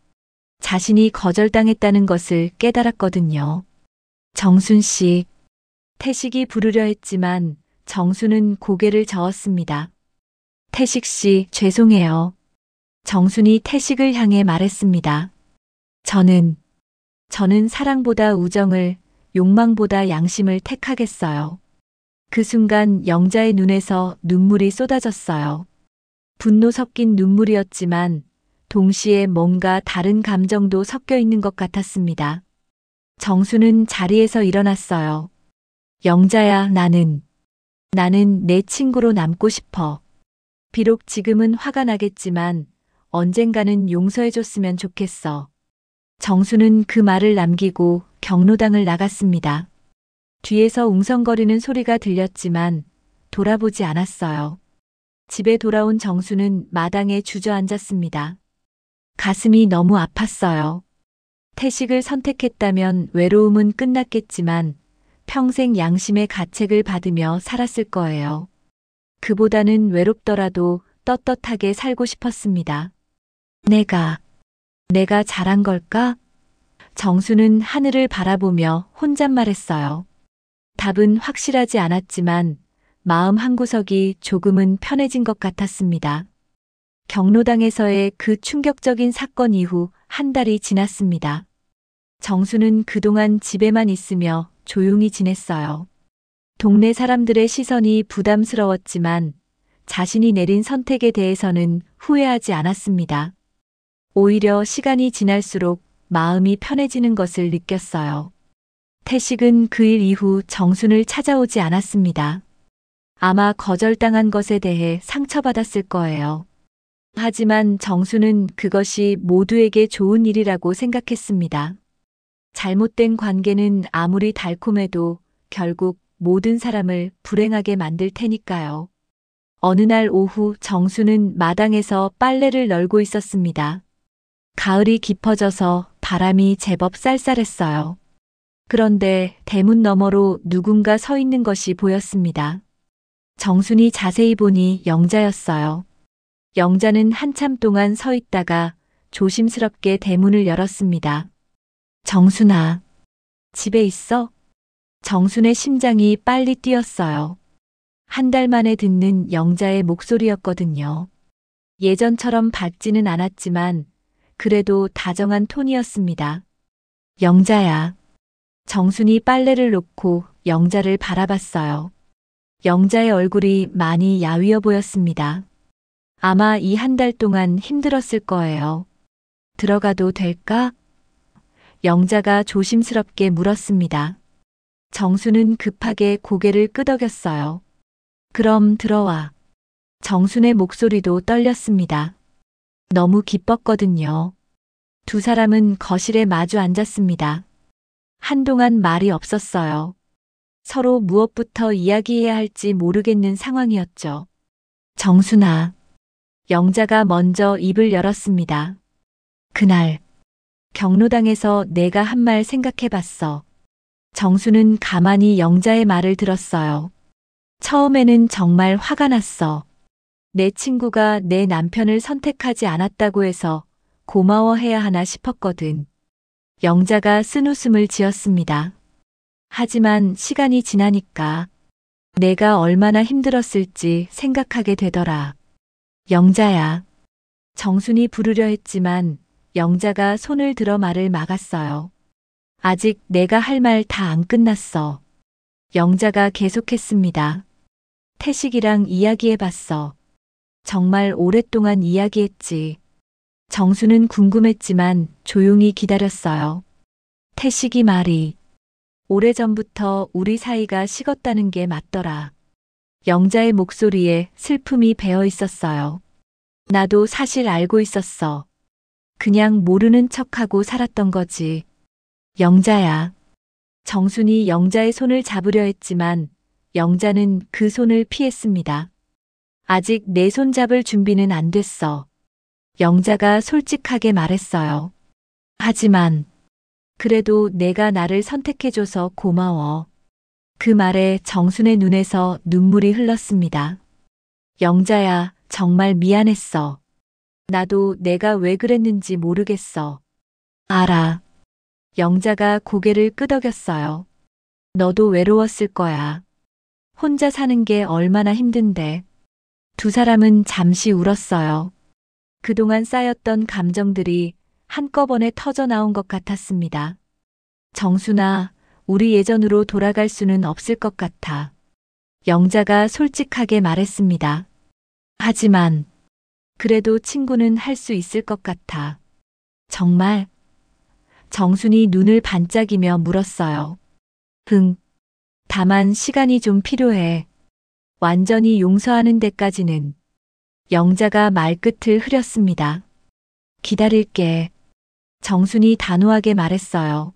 자신이 거절당했다는 것을 깨달았거든요. 정순 씨. 태식이 부르려 했지만 정순은 고개를 저었습니다. 태식 씨, 죄송해요. 정순이 태식을 향해 말했습니다. 저는 사랑보다 우정을, 욕망보다 양심을 택하겠어요. 그 순간 영자의 눈에서 눈물이 쏟아졌어요. 분노 섞인 눈물이었지만 동시에 뭔가 다른 감정도 섞여 있는 것 같았습니다. 정수는 자리에서 일어났어요. 영자야, 나는 내 친구로 남고 싶어. 비록 지금은 화가 나겠지만 언젠가는 용서해줬으면 좋겠어. 정수는 그 말을 남기고 경로당을 나갔습니다. 뒤에서 웅성거리는 소리가 들렸지만 돌아보지 않았어요. 집에 돌아온 정수는 마당에 주저앉았습니다. 가슴이 너무 아팠어요. 태식을 선택했다면 외로움은 끝났겠지만 평생 양심의 가책을 받으며 살았을 거예요. 그보다는 외롭더라도 떳떳하게 살고 싶었습니다. 내가 잘한 걸까? 정수는 하늘을 바라보며 혼잣말했어요. 답은 확실하지 않았지만 마음 한구석이 조금은 편해진 것 같았습니다. 경로당에서의 그 충격적인 사건 이후 한 달이 지났습니다. 정수는 그동안 집에만 있으며 조용히 지냈어요. 동네 사람들의 시선이 부담스러웠지만 자신이 내린 선택에 대해서는 후회하지 않았습니다. 오히려 시간이 지날수록 마음이 편해지는 것을 느꼈어요. 태식은 그 일 이후 정순을 찾아오지 않았습니다. 아마 거절당한 것에 대해 상처받았을 거예요. 하지만 정수는 그것이 모두에게 좋은 일이라고 생각했습니다. 잘못된 관계는 아무리 달콤해도 결국 모든 사람을 불행하게 만들 테니까요. 어느 날 오후 정수는 마당에서 빨래를 널고 있었습니다. 가을이 깊어져서 바람이 제법 쌀쌀했어요. 그런데 대문 너머로 누군가 서 있는 것이 보였습니다. 정순이 자세히 보니 영자였어요. 영자는 한참 동안 서 있다가 조심스럽게 대문을 열었습니다. 정순아, 집에 있어? 정순의 심장이 빨리 뛰었어요. 한 달 만에 듣는 영자의 목소리였거든요. 예전처럼 밝지는 않았지만 그래도 다정한 톤이었습니다. 영자야. 정순이 빨래를 놓고 영자를 바라봤어요. 영자의 얼굴이 많이 야위어 보였습니다. 아마 이 한 달 동안 힘들었을 거예요. 들어가도 될까? 영자가 조심스럽게 물었습니다. 정순은 급하게 고개를 끄덕였어요. 그럼 들어와. 정순의 목소리도 떨렸습니다. 너무 기뻤거든요. 두 사람은 거실에 마주 앉았습니다. 한동안 말이 없었어요. 서로 무엇부터 이야기해야 할지 모르겠는 상황이었죠. 정순아. 영자가 먼저 입을 열었습니다. 그날 경로당에서 내가 한 말 생각해봤어. 정수는 가만히 영자의 말을 들었어요. 처음에는 정말 화가 났어. 내 친구가 내 남편을 선택하지 않았다고 해서 고마워해야 하나 싶었거든. 영자가 쓴웃음을 지었습니다. 하지만 시간이 지나니까 내가 얼마나 힘들었을지 생각하게 되더라. 영자야. 정순이 부르려 했지만 영자가 손을 들어 말을 막았어요. 아직 내가 할 말 다 안 끝났어. 영자가 계속했습니다. 태식이랑 이야기해봤어. 정말 오랫동안 이야기했지. 정수는 궁금했지만 조용히 기다렸어요. 태식이 말이 오래전부터 우리 사이가 식었다는 게 맞더라. 영자의 목소리에 슬픔이 배어 있었어요. 나도 사실 알고 있었어. 그냥 모르는 척하고 살았던 거지. 영자야. 정순이 영자의 손을 잡으려 했지만 영자는 그 손을 피했습니다. 아직 내 손 잡을 준비는 안 됐어. 영자가 솔직하게 말했어요. 하지만 그래도 내가 나를 선택해줘서 고마워. 그 말에 정순의 눈에서 눈물이 흘렀습니다. 영자야, 정말 미안했어. 나도 내가 왜 그랬는지 모르겠어. 알아. 영자가 고개를 끄덕였어요. 너도 외로웠을 거야. 혼자 사는 게 얼마나 힘든데. 두 사람은 잠시 울었어요. 그동안 쌓였던 감정들이 한꺼번에 터져 나온 것 같았습니다. 정순아, 우리 예전으로 돌아갈 수는 없을 것 같아. 영자가 솔직하게 말했습니다. 하지만 그래도 친구는 할 수 있을 것 같아. 정말? 정순이 눈을 반짝이며 물었어요. 응. 다만 시간이 좀 필요해. 완전히 용서하는 데까지는. 영자가 말끝을 흐렸습니다. 기다릴게. 정순이 단호하게 말했어요.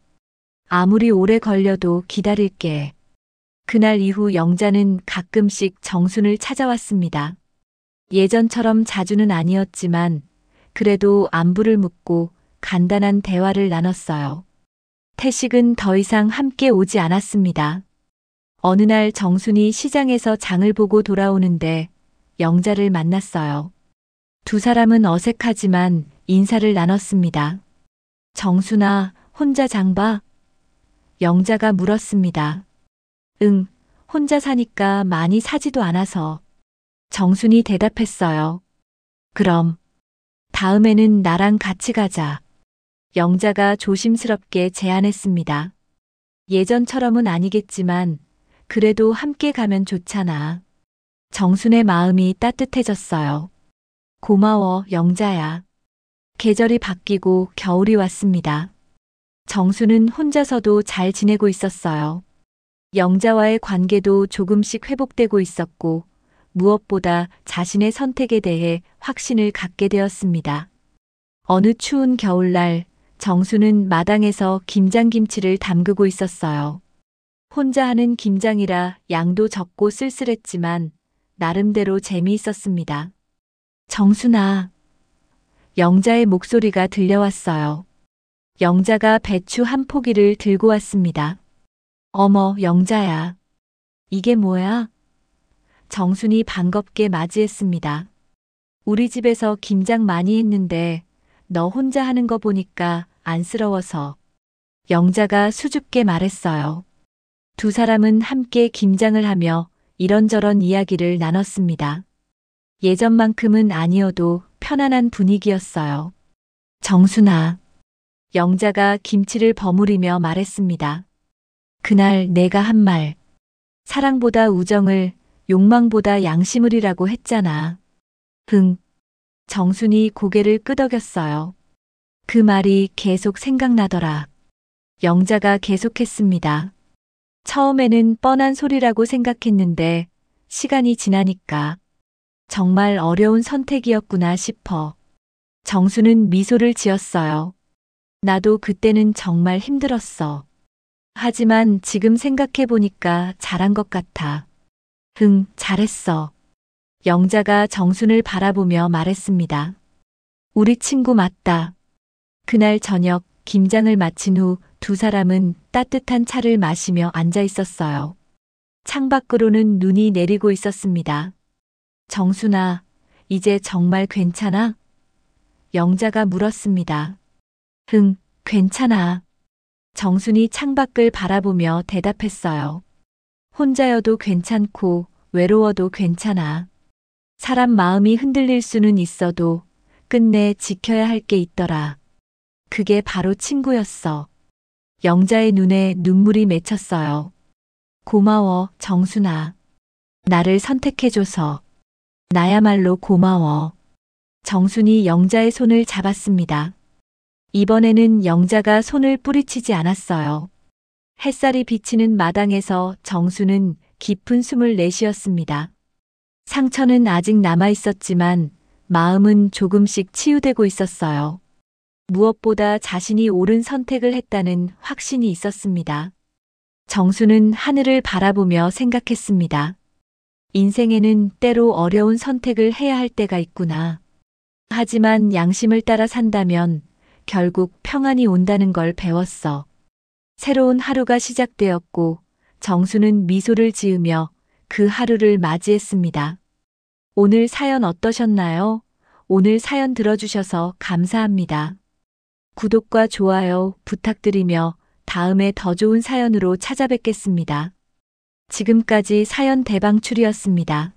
아무리 오래 걸려도 기다릴게. 그날 이후 영자는 가끔씩 정순을 찾아왔습니다. 예전처럼 자주는 아니었지만 그래도 안부를 묻고 간단한 대화를 나눴어요. 태식은 더 이상 함께 오지 않았습니다. 어느 날 정순이 시장에서 장을 보고 돌아오는데 영자를 만났어요. 두 사람은 어색하지만 인사를 나눴습니다. 정순아, 혼자 장 봐? 영자가 물었습니다. 응, 혼자 사니까 많이 사지도 않아서. 정순이 대답했어요. 그럼 다음에는 나랑 같이 가자. 영자가 조심스럽게 제안했습니다. 예전처럼은 아니겠지만 그래도 함께 가면 좋잖아. 정순의 마음이 따뜻해졌어요. 고마워, 영자야. 계절이 바뀌고 겨울이 왔습니다. 정순은 혼자서도 잘 지내고 있었어요. 영자와의 관계도 조금씩 회복되고 있었고 무엇보다 자신의 선택에 대해 확신을 갖게 되었습니다. 어느 추운 겨울날 정수는 마당에서 김장김치를 담그고 있었어요. 혼자 하는 김장이라 양도 적고 쓸쓸했지만 나름대로 재미있었습니다. 정순아. 영자의 목소리가 들려왔어요. 영자가 배추 한 포기를 들고 왔습니다. 어머, 영자야. 이게 뭐야? 정순이 반갑게 맞이했습니다. 우리 집에서 김장 많이 했는데 너 혼자 하는 거 보니까 안쓰러워서. 영자가 수줍게 말했어요. 두 사람은 함께 김장을 하며 이런저런 이야기를 나눴습니다. 예전만큼은 아니어도 편안한 분위기였어요. 정순아. 영자가 김치를 버무리며 말했습니다. 그날 내가 한 말. 사랑보다 우정을, 욕망보다 양심을이라고 했잖아. 흥. 정순이 고개를 끄덕였어요. 그 말이 계속 생각나더라. 영자가 계속했습니다. 처음에는 뻔한 소리라고 생각했는데 시간이 지나니까 정말 어려운 선택이었구나 싶어. 정수는 미소를 지었어요. 나도 그때는 정말 힘들었어. 하지만 지금 생각해보니까 잘한 것 같아. 응, 잘했어. 영자가 정순을 바라보며 말했습니다. 우리 친구 맞다. 그날 저녁 김장을 마친 후 두 사람은 따뜻한 차를 마시며 앉아 있었어요. 창밖으로는 눈이 내리고 있었습니다. 정순아, 이제 정말 괜찮아? 영자가 물었습니다. 응, 괜찮아. 정순이 창밖을 바라보며 대답했어요. 혼자여도 괜찮고 외로워도 괜찮아. 사람 마음이 흔들릴 수는 있어도 끝내 지켜야 할 게 있더라. 그게 바로 친구였어. 영자의 눈에 눈물이 맺혔어요. 고마워, 정순아. 나를 선택해줘서. 나야말로 고마워. 정순이 영자의 손을 잡았습니다. 이번에는 영자가 손을 뿌리치지 않았어요. 햇살이 비치는 마당에서 정수는 깊은 숨을 내쉬었습니다. 상처는 아직 남아 있었지만 마음은 조금씩 치유되고 있었어요. 무엇보다 자신이 옳은 선택을 했다는 확신이 있었습니다. 정수는 하늘을 바라보며 생각했습니다. 인생에는 때로 어려운 선택을 해야 할 때가 있구나. 하지만 양심을 따라 산다면 결국 평안이 온다는 걸 배웠어. 새로운 하루가 시작되었고 정수는 미소를 지으며 그 하루를 맞이했습니다. 오늘 사연 어떠셨나요? 오늘 사연 들어주셔서 감사합니다. 구독과 좋아요 부탁드리며 다음에 더 좋은 사연으로 찾아뵙겠습니다. 지금까지 사연 대방출이었습니다.